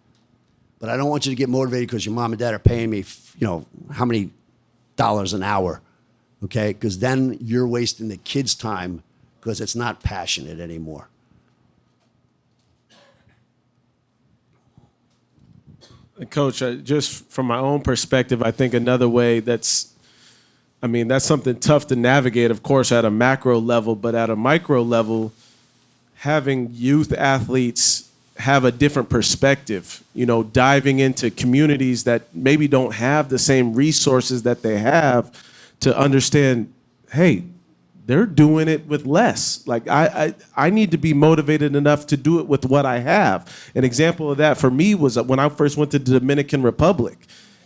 But I don't want you to get motivated because your mom and dad are paying me, how many dollars an hour. Okay? Because then you're wasting the kids' time because it's not passionate anymore. Coach, just from my own perspective, I think another way that's something tough to navigate, of course, at a macro level, but at a micro level, having youth athletes have a different perspective, diving into communities that maybe don't have the same resources that they have to understand, hey, they're doing it with less. Like I need to be motivated enough to do it with what I have. An example of that for me was when I first went to the Dominican Republic.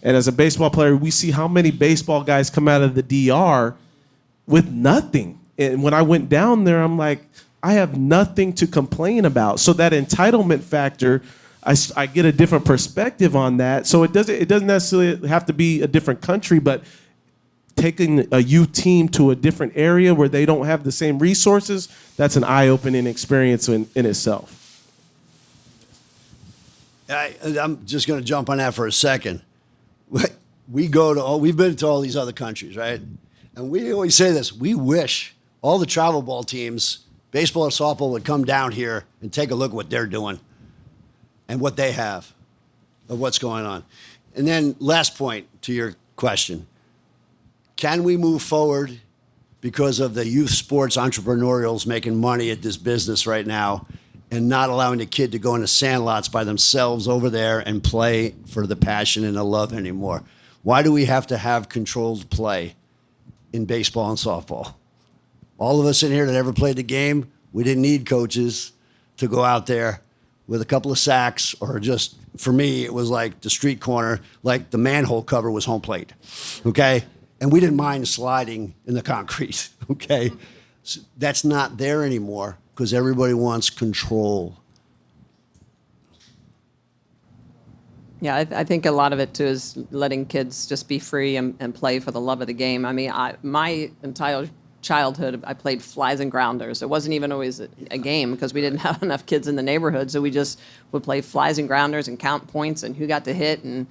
And as a baseball player, we see how many baseball guys come out of the DR with nothing. And when I went down there, I'm like, I have nothing to complain about. So that entitlement factor, I get a different perspective on that. So it doesn't necessarily have to be a different country, but taking a youth team to a different area where they don't have the same resources, that's an eye-opening experience in itself. I'm just going to jump on that for a second. We've been to all these other countries, right? And we always say this, we wish all the travel ball teams, baseball and softball, would come down here and take a look at what they're doing and what they have of what's going on. And then last point to your question. Can we move forward because of the youth sports entrepreneurials making money at this business right now and not allowing the kid to go into sandlots by themselves over there and play for the passion and the love anymore? Why do we have to have controlled play in baseball and softball? All of us in here that ever played the game, we didn't need coaches to go out there with a couple of sacks or just, for me, it was like the street corner, like the manhole cover was home plate, okay? And we didn't mind sliding in the concrete, okay? So that's not there anymore because everybody wants control. Yeah, I think a lot of it, too, is letting kids just be free and play for the love of the game. I mean, my Untitled childhood, I played flies and grounders. It wasn't even always a game because we didn't have enough kids in the neighborhood. So we just would play flies and grounders and count points and who got to hit and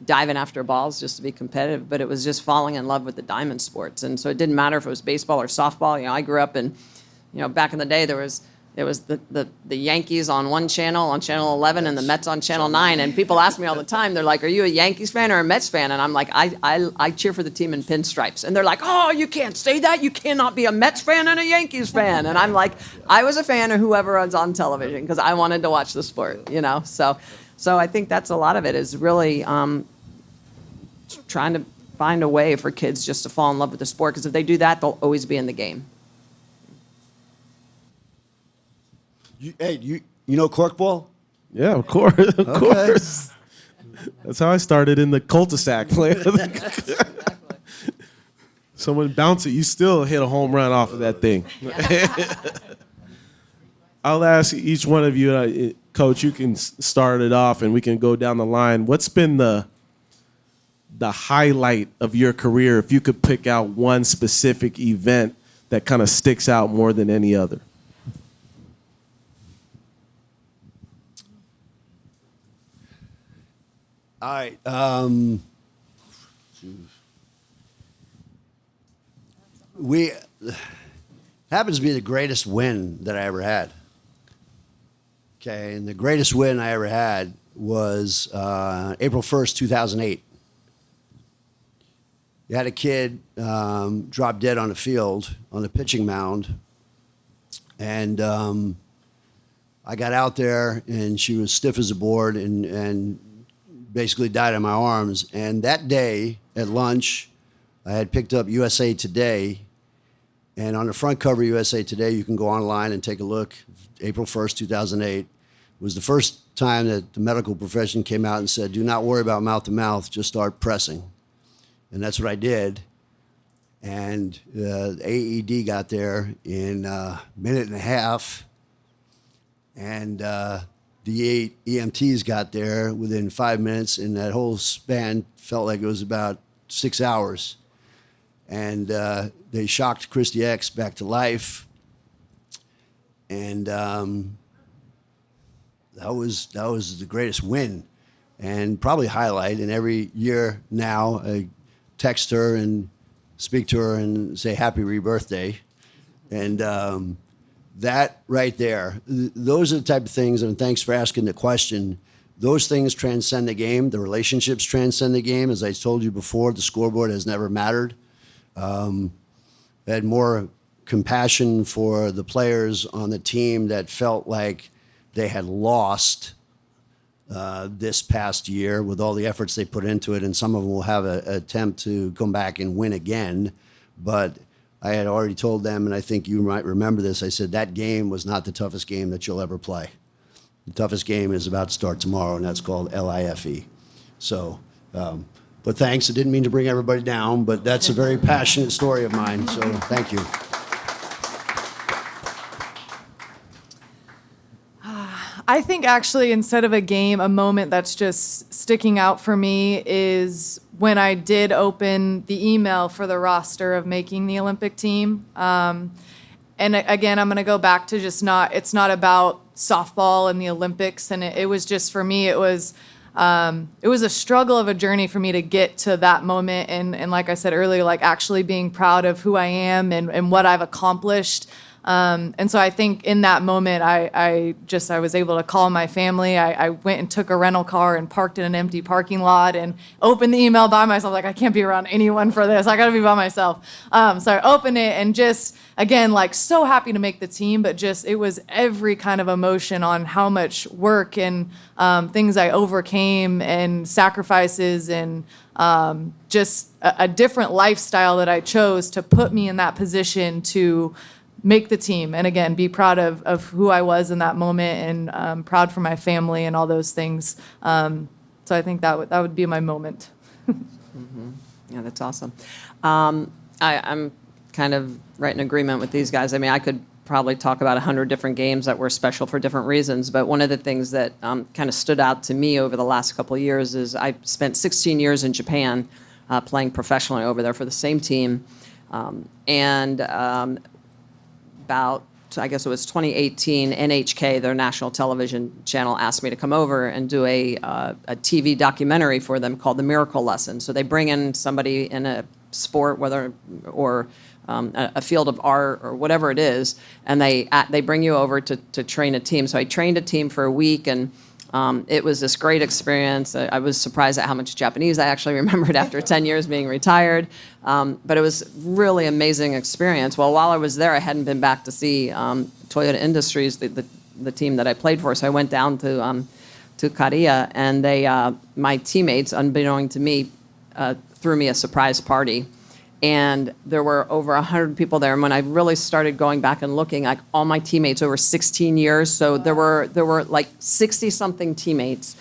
diving after balls just to be competitive. But it was just falling in love with the diamond sports. And so it didn't matter if it was baseball or softball. You know, I grew up in, you know, back in the day, there was the Yankees on one channel, on channel 11, and the Mets on channel 9. And people ask me all the time, they're like, are you a Yankees fan or a Mets fan? And I'm like, I cheer for the team in pinstripes. And they're like, oh, you can't say that. You cannot be a Mets fan and a Yankees fan. And I'm like, I was a fan of whoever was on television because I wanted to watch the sport, you know? So I think that's a lot of it is really trying to find a way for kids just to fall in love with the sport because if they do that, they'll always be in the game. You know corkball? Yeah, of course. Of course. That's how I started in the cul-de-sac playing. Someone bounce it, you still hit a home run off of that thing. I'll ask each one of you, Coach, you can start it off and we can go down the line. What's been the highlight of your career if you could pick out one specific event that kind of sticks out more than any other? All right. We happens to be the greatest win that I ever had. Okay, and the greatest win I ever had was April 1st, 2008. You had a kid drop dead on the field on the pitching mound, and I got out there, and she was stiff as a board, and basically died in my arms. And that day at lunch, I had picked up USA Today. And on the front cover of USA Today, you can go online and take a look. April 1st, 2008 was the first time that the medical profession came out and said, do not worry about mouth to mouth, just start pressing. And that's what I did. And the AED got there in a minute and a half. And the EMTs got there within 5 minutes, and that whole span felt like it was about 6 hours. And they shocked Christy X back to life, and that was the greatest win, and probably highlight. And every year now, I text her and speak to her and say happy rebirthday, and that right there, those are the type of things, and thanks for asking the question. Those things transcend the game. The relationships transcend the game. As I told you before, the scoreboard has never mattered. I had more compassion for the players on the team that felt like they had lost this past year with all the efforts they put into it, and some of them will have an attempt to come back and win again. But I had already told them, and I think you might remember this, I said that game was not the toughest game that you'll ever play. The toughest game is about to start tomorrow, and that's called LIFE. So, but thanks. I didn't mean to bring everybody down, but that's a very passionate story of mine, so thank you. I think actually instead of a game, a moment that's just sticking out for me is when I did open the email for the roster of making the Olympic team. And again, I'm going to go back to it's not about softball and the Olympics. And it was just, for me, it was a struggle of a journey for me to get to that moment. And like I said earlier, like actually being proud of who I am and what I've accomplished. And so I think in that moment, I was able to call my family. I went and took a rental car and parked in an empty parking lot and opened the email by myself. Like, I can't be around anyone for this. I got to be by myself. So I opened it and just, again, like so happy to make the team, but just, it was every kind of emotion on how much work and things I overcame and sacrifices and just a different lifestyle that I chose to put me in that position to make the team, and again, be proud of who I was in that moment, and proud for my family and all those things. So I think that would be my moment. Mm-hmm. Yeah, that's awesome. I'm kind of right in agreement with these guys. I mean, I could probably talk about 100 different games that were special for different reasons, but one of the things that kind of stood out to me over the last couple of years is I spent 16 years in Japan playing professionally over there for the same team. About, I guess it was 2018, NHK, their national television channel, asked me to come over and do a TV documentary for them called The Miracle Lesson. So they bring in somebody in a sport, whether or a field of art or whatever it is, and they bring you over to train a team. So I trained a team for a week, and it was this great experience. I was surprised at how much Japanese I actually remembered after 10 years being retired. But it was really amazing experience. Well, while I was there, I hadn't been back to see Toyota Industries, the team that I played for. So I went down to Korea, and my teammates, unbeknown to me, threw me a surprise party. And there were over 100 people there. And when I really started going back and looking, like all my teammates over 16 years, so there were like 60-something teammates.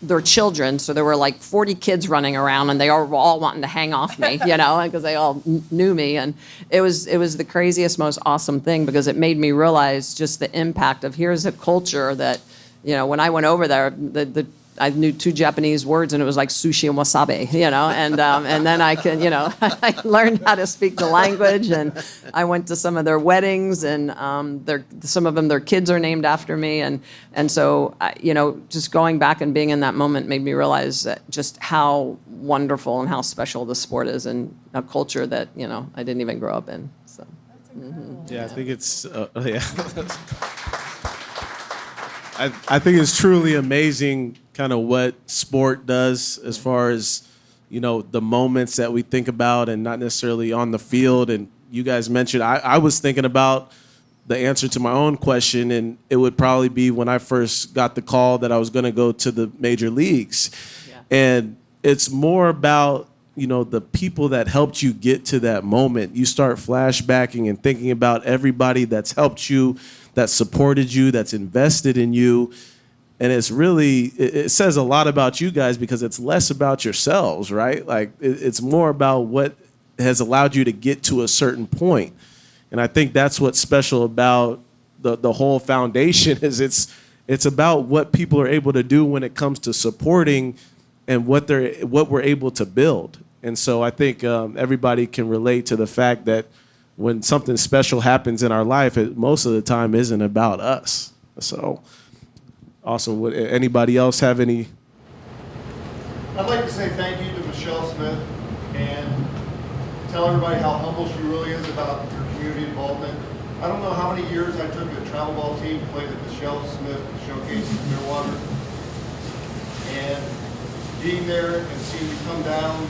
Their children, so there were like 40 kids running around, and they were all wanting to hang off me, because they all knew me. And it was the craziest, most awesome thing, because it made me realize just the impact of here's a culture that, when I went over there, I knew 2 Japanese words, and it was like sushi and wasabi, and then I I learned how to speak the language, and I went to some of their weddings, and some of them, their kids are named after me, and so, just going back and being in that moment made me realize that just how wonderful and how special the sport is, and a culture that, I didn't even grow up in, so. Yeah, I think it's, I think it's truly amazing kind of what sport does as far as, the moments that we think about and not necessarily on the field. And you guys mentioned, I was thinking about the answer to my own question, and it would probably be when I first got the call that I was going to go to the major leagues. Yeah. And it's more about, the people that helped you get to that moment. You start flashbacking and thinking about everybody that's helped you, that supported you, that's invested in you. And it's really, it says a lot about you guys, because it's less about yourselves, right? Like, it's more about what has allowed you to get to a certain point. And I think that's what's special about the whole foundation is it's about what people are able to do when it comes to supporting and what we're able to build. And so I think everybody can relate to the fact that when something special happens in our life, it most of the time isn't about us. So awesome. Would anybody else have any? I'd like to say thank you to Michelle Smith and tell everybody how humble she really is about her community involvement. I don't know how many years I took a travel ball team to play the Michelle Smith Showcase in Clearwater. And being there and seeing you come down,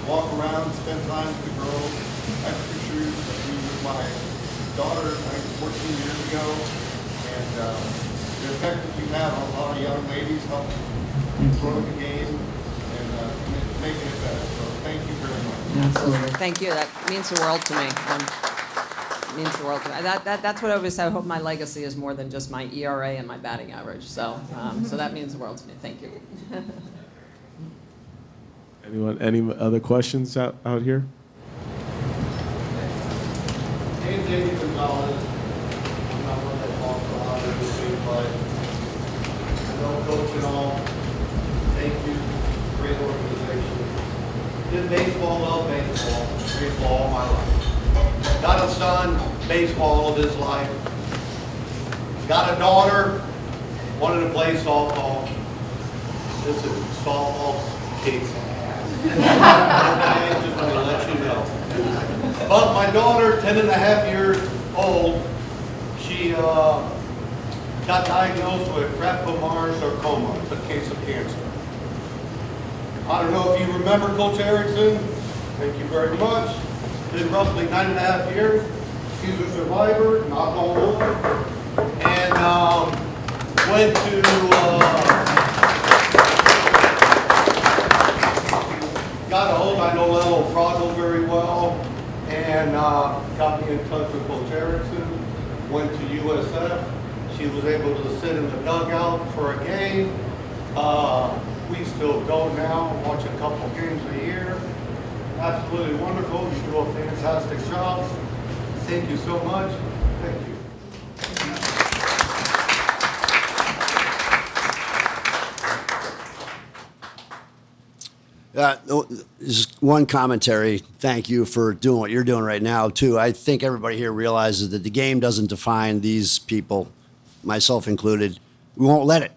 walk around, spend time with the girls. I have pictures of me with my daughter, I think 14 years ago, and the effect that you have on a lot of young ladies help grow the game and making it better. So thank you very much. Absolutely. Thank you. That means the world to me. It means the world to me. That's what I always say. I hope my legacy is more than just my ERA and my batting average. So that means the world to me. Thank you. Anyone? Any other questions out here? Hey, David Gonzalez. I'm not one that talks a lot of everything, but I know Coach and all. Thank you. Great organization. Did baseball, love baseball. Baseball all my life. Got a son, baseball all of his life. Got a daughter, wanted to play softball. This is softball kicks ass. Just want to let you know. But my daughter, 10 and a half years old, she got diagnosed with sarcoma, a case of cancer. I don't know if you remember Coach Erickson. Thank you very much. Did roughly 9.5 years. She's a survivor, knock on wood. And went to got a hold. I know Lelo Frago very well, and got me in touch with Coach Erickson. Went to USF. She was able to sit in the dugout for a game. We still go now, watch a couple games a year. Absolutely wonderful. You do a fantastic job. Thank you so much. Thank you. Just one commentary. Thank you for doing what you're doing right now, too. I think everybody here realizes that the game doesn't define these people, myself included. We won't let it.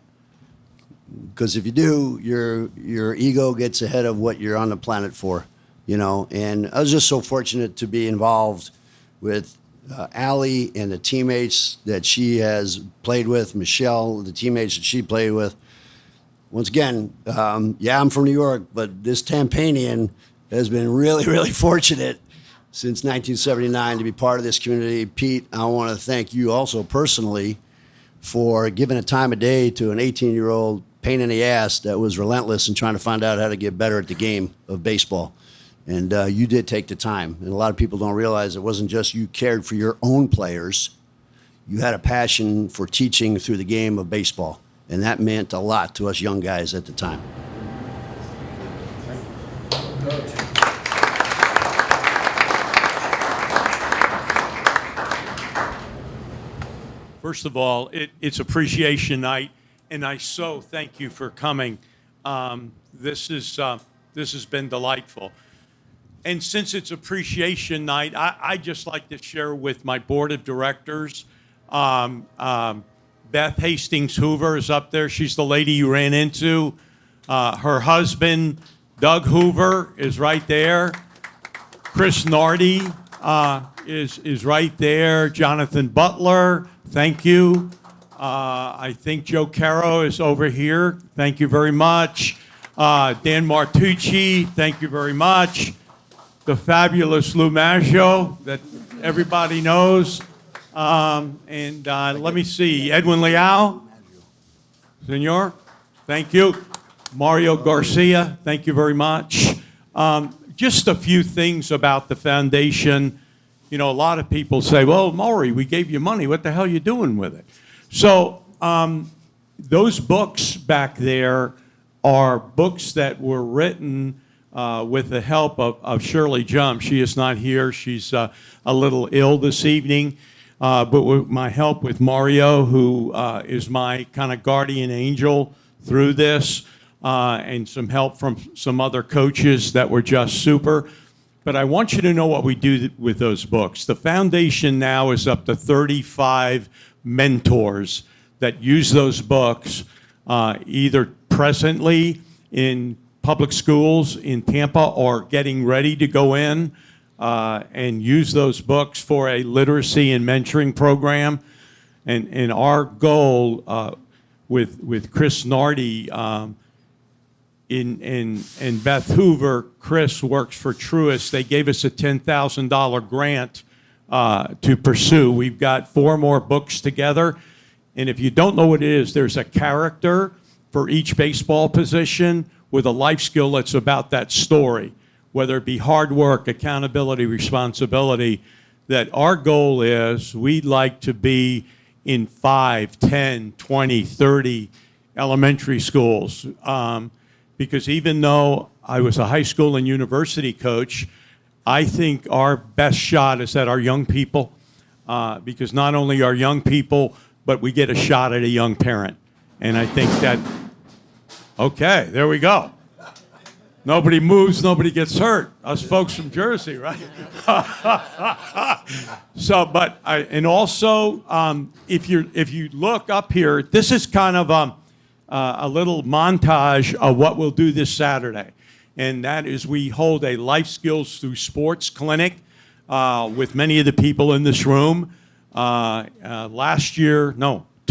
Because if you do, your ego gets ahead of what you're on the planet for, you know. And I was just so fortunate to be involved with Allie and the teammates that she has played with, Michelle, the teammates that she played with. Once again, yeah, I'm from New York, but this Tampanian has been really, really fortunate since 1979 to be part of this community. Pete, I want to thank you also personally for giving a time of day to an 18-year-old pain in the ass that was relentless in trying to find out how to get better at the game of baseball. And you did take the time. And a lot of people don't realize it wasn't just you cared for your own players. You had a passion for teaching through the game of baseball. And that meant a lot to us young guys at the time. First of all, it's Appreciation Night, and I so thank you for coming. This has been delightful. And since it's Appreciation Night, I just like to share with my board of directors. Beth Hastings Hoover is up there. She's the lady you ran into. Her husband, Doug Hoover, is right there. Chris Nardi is right there. Jonathan Butler, thank you. I think Joe Caro is over here. Thank you very much. Dan Martucci, thank you very much. The fabulous Lou Maggio that everybody knows. And let me see, Edwin Leal, Senor, thank you. Mario Garcia, thank you very much. Just a few things about the foundation. You know, a lot of people say, well, Mulry, we gave you money. What the hell are you doing with it? So those books back there are books that were written with the help of Shirley Jump. She is not here. She's a little ill this evening. But with my help with Mario, who is my kind of guardian angel through this, and some help from some other coaches that were just super. But I want you to know what we do with those books. The foundation now is up to 35 mentors that use those books either presently in public schools in Tampa or getting ready to go in. And use those books for a literacy and mentoring program. And our goal with Chris Nardi and Beth Hoover, Chris works for Truist. They gave us a $10,000 grant to pursue. We've got 4 more books together. And if you don't know what it is, there's a character for each baseball position with a life skill that's about that story. Whether it be hard work, accountability, responsibility, that our goal is we'd like to be in 5, 10, 20, 30 elementary schools. Because even though I was a high school and university coach, I think our best shot is at our young people. Because not only our young people, but we get a shot at a young parent. And I think that, okay, there we go. Nobody moves, nobody gets hurt. Us folks from Jersey, right? So, but and also, if you look up here, this is kind of a little montage of what we'll do this Saturday, and that is we hold a life skills through sports clinic with many of the people in this room. 2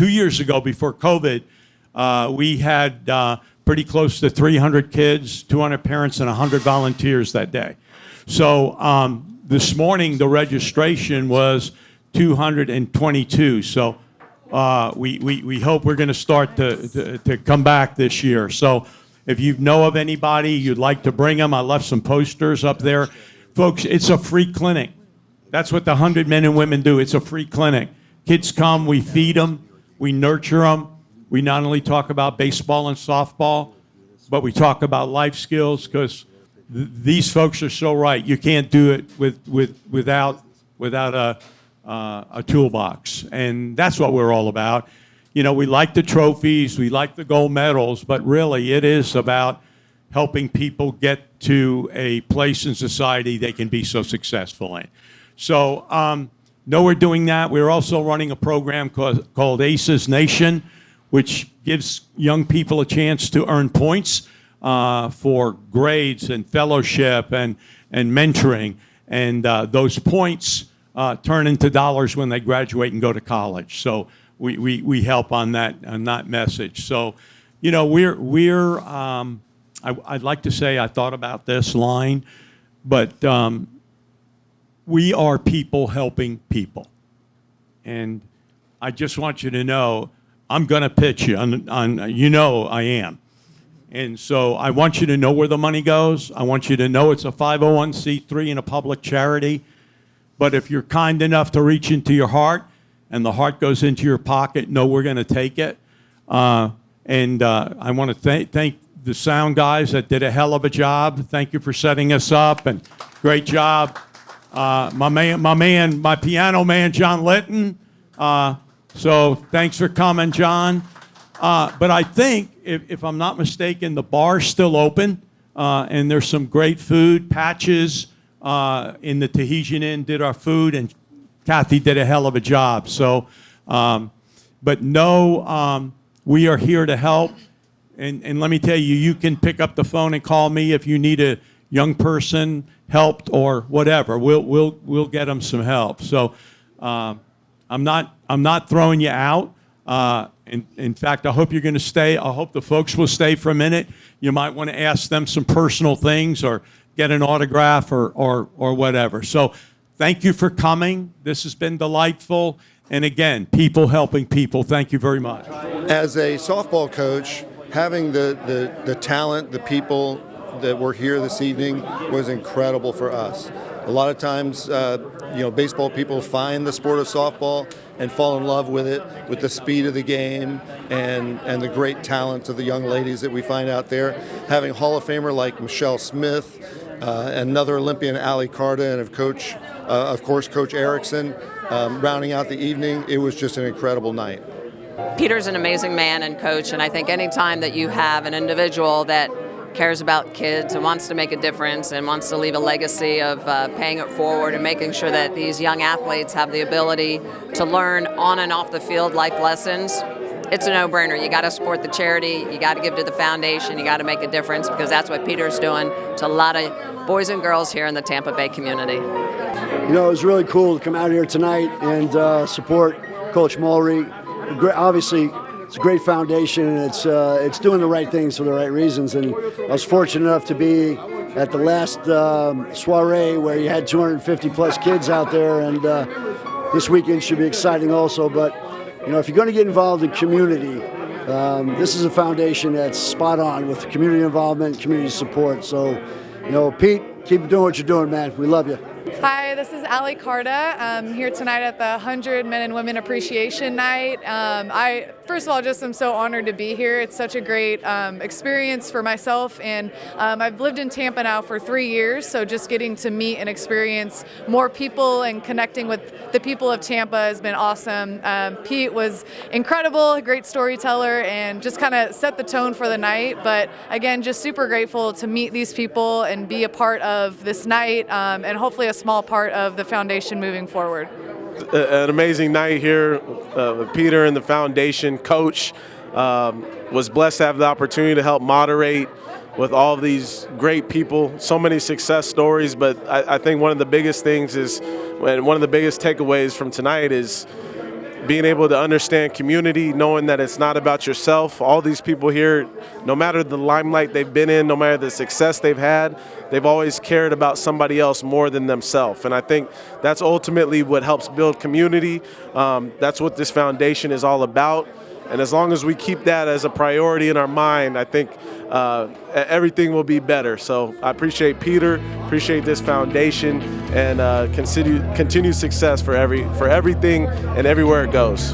years ago, before COVID, we had pretty close to 300 kids, 200 parents, and 100 volunteers that day. So this morning, the registration was 222. So we hope we're going to start to come back this year. So if you know of anybody you'd like to bring them, I left some posters up there. Folks, it's a free clinic. That's what the 100 men and women do. It's a free clinic. Kids come, we feed them, we nurture them. We not only talk about baseball and softball, but we talk about life skills because these folks are so right. You can't do it without a toolbox, and that's what we're all about. You know, we like the trophies, we like the gold medals, but really it is about helping people get to a place in society they can be so successful in. So, no, we're doing that. We're also running a program called ACES Nation, which gives young people a chance to earn points for grades and fellowship and mentoring. And those points turn into dollars when they graduate and go to college. So we help on that message. So, you know, I'd like to say I thought about this line, but we are people helping people. And I just want you to know, I'm going to pitch you on, you know I am. And so I want you to know where the money goes. I want you to know it's a 501c3 and a public charity. But if you're kind enough to reach into your heart and the heart goes into your pocket, know we're going to take it. I want to thank the sound guys that did a hell of a job. Thank you for setting us up, and great job. My piano man, John Litton. So thanks for coming, John. But I think, if I'm not mistaken, the bar's still open, and there's some great food. Patches in the Tahitian Inn did our food, and Kathy did a hell of a job. So, but no, we are here to help. And let me tell you, you can pick up the phone and call me if you need a young person helped or whatever. We'll get them some help. So I'm not throwing you out. In fact, I hope you're going to stay. I hope the folks will stay for a minute. You might want to ask them some personal things or get an autograph or whatever. So thank you for coming. This has been delightful. And again, people helping people. Thank you very much. As a softball coach, having the talent, the people that were here this evening was incredible for us. A lot of times, baseball people find the sport of softball and fall in love with it, with the speed of the game and the great talent of the young ladies that we find out there. Having a Hall of Famer like Michelle Smith, another Olympian, Allie Carter, and of course, Coach Erickson, rounding out the evening. It was just an incredible night. Peter's an amazing man and coach, and I think any time that you have an individual that cares about kids and wants to make a difference and wants to leave a legacy of paying it forward and making sure that these young athletes have the ability to learn on and off the field life lessons, it's a no-brainer. You got to support the charity, you got to give to the foundation, you got to make a difference, because that's what Peter's doing to a lot of boys and girls here in the Tampa Bay community. You know, it was really cool to come out here tonight and support Coach Mulry. Obviously, it's a great foundation, and it's doing the right things for the right reasons. And I was fortunate enough to be at the last soiree where you had 250 plus kids out there, and this weekend should be exciting also. But you know, if you're going to get involved in community, this is a foundation that's spot on with community involvement, community support. So, you know, Pete, keep doing what you're doing, man. We love you. Hi, this is Allie Carter. I'm here tonight at the 100 Men and Women Appreciation Night. I, first of all, just am so honored to be here. It's such a great experience for myself, and I've lived in Tampa now for 3 years, so just getting to meet and experience more people and connecting with the people of Tampa has been awesome. Pete was incredible, a great storyteller, and just kind of set the tone for the night. But again, just super grateful to meet these people and be a part of this night, and hopefully a small part of the foundation moving forward. An amazing night here with Peter and the foundation. Coach was blessed to have the opportunity to help moderate with all of these great people, so many success stories. But I think one of the biggest things is, and one of the biggest takeaways from tonight is being able to understand community, knowing that it's not about yourself. All these people here, no matter the limelight they've been in, no matter the success they've had, they've always cared about somebody else more than themselves. And I think that's ultimately what helps build community. That's what this foundation is all about. And as long as we keep that as a priority in our mind, I think everything will be better. So I appreciate Peter, appreciate this foundation, and continued success for everything and everywhere it goes.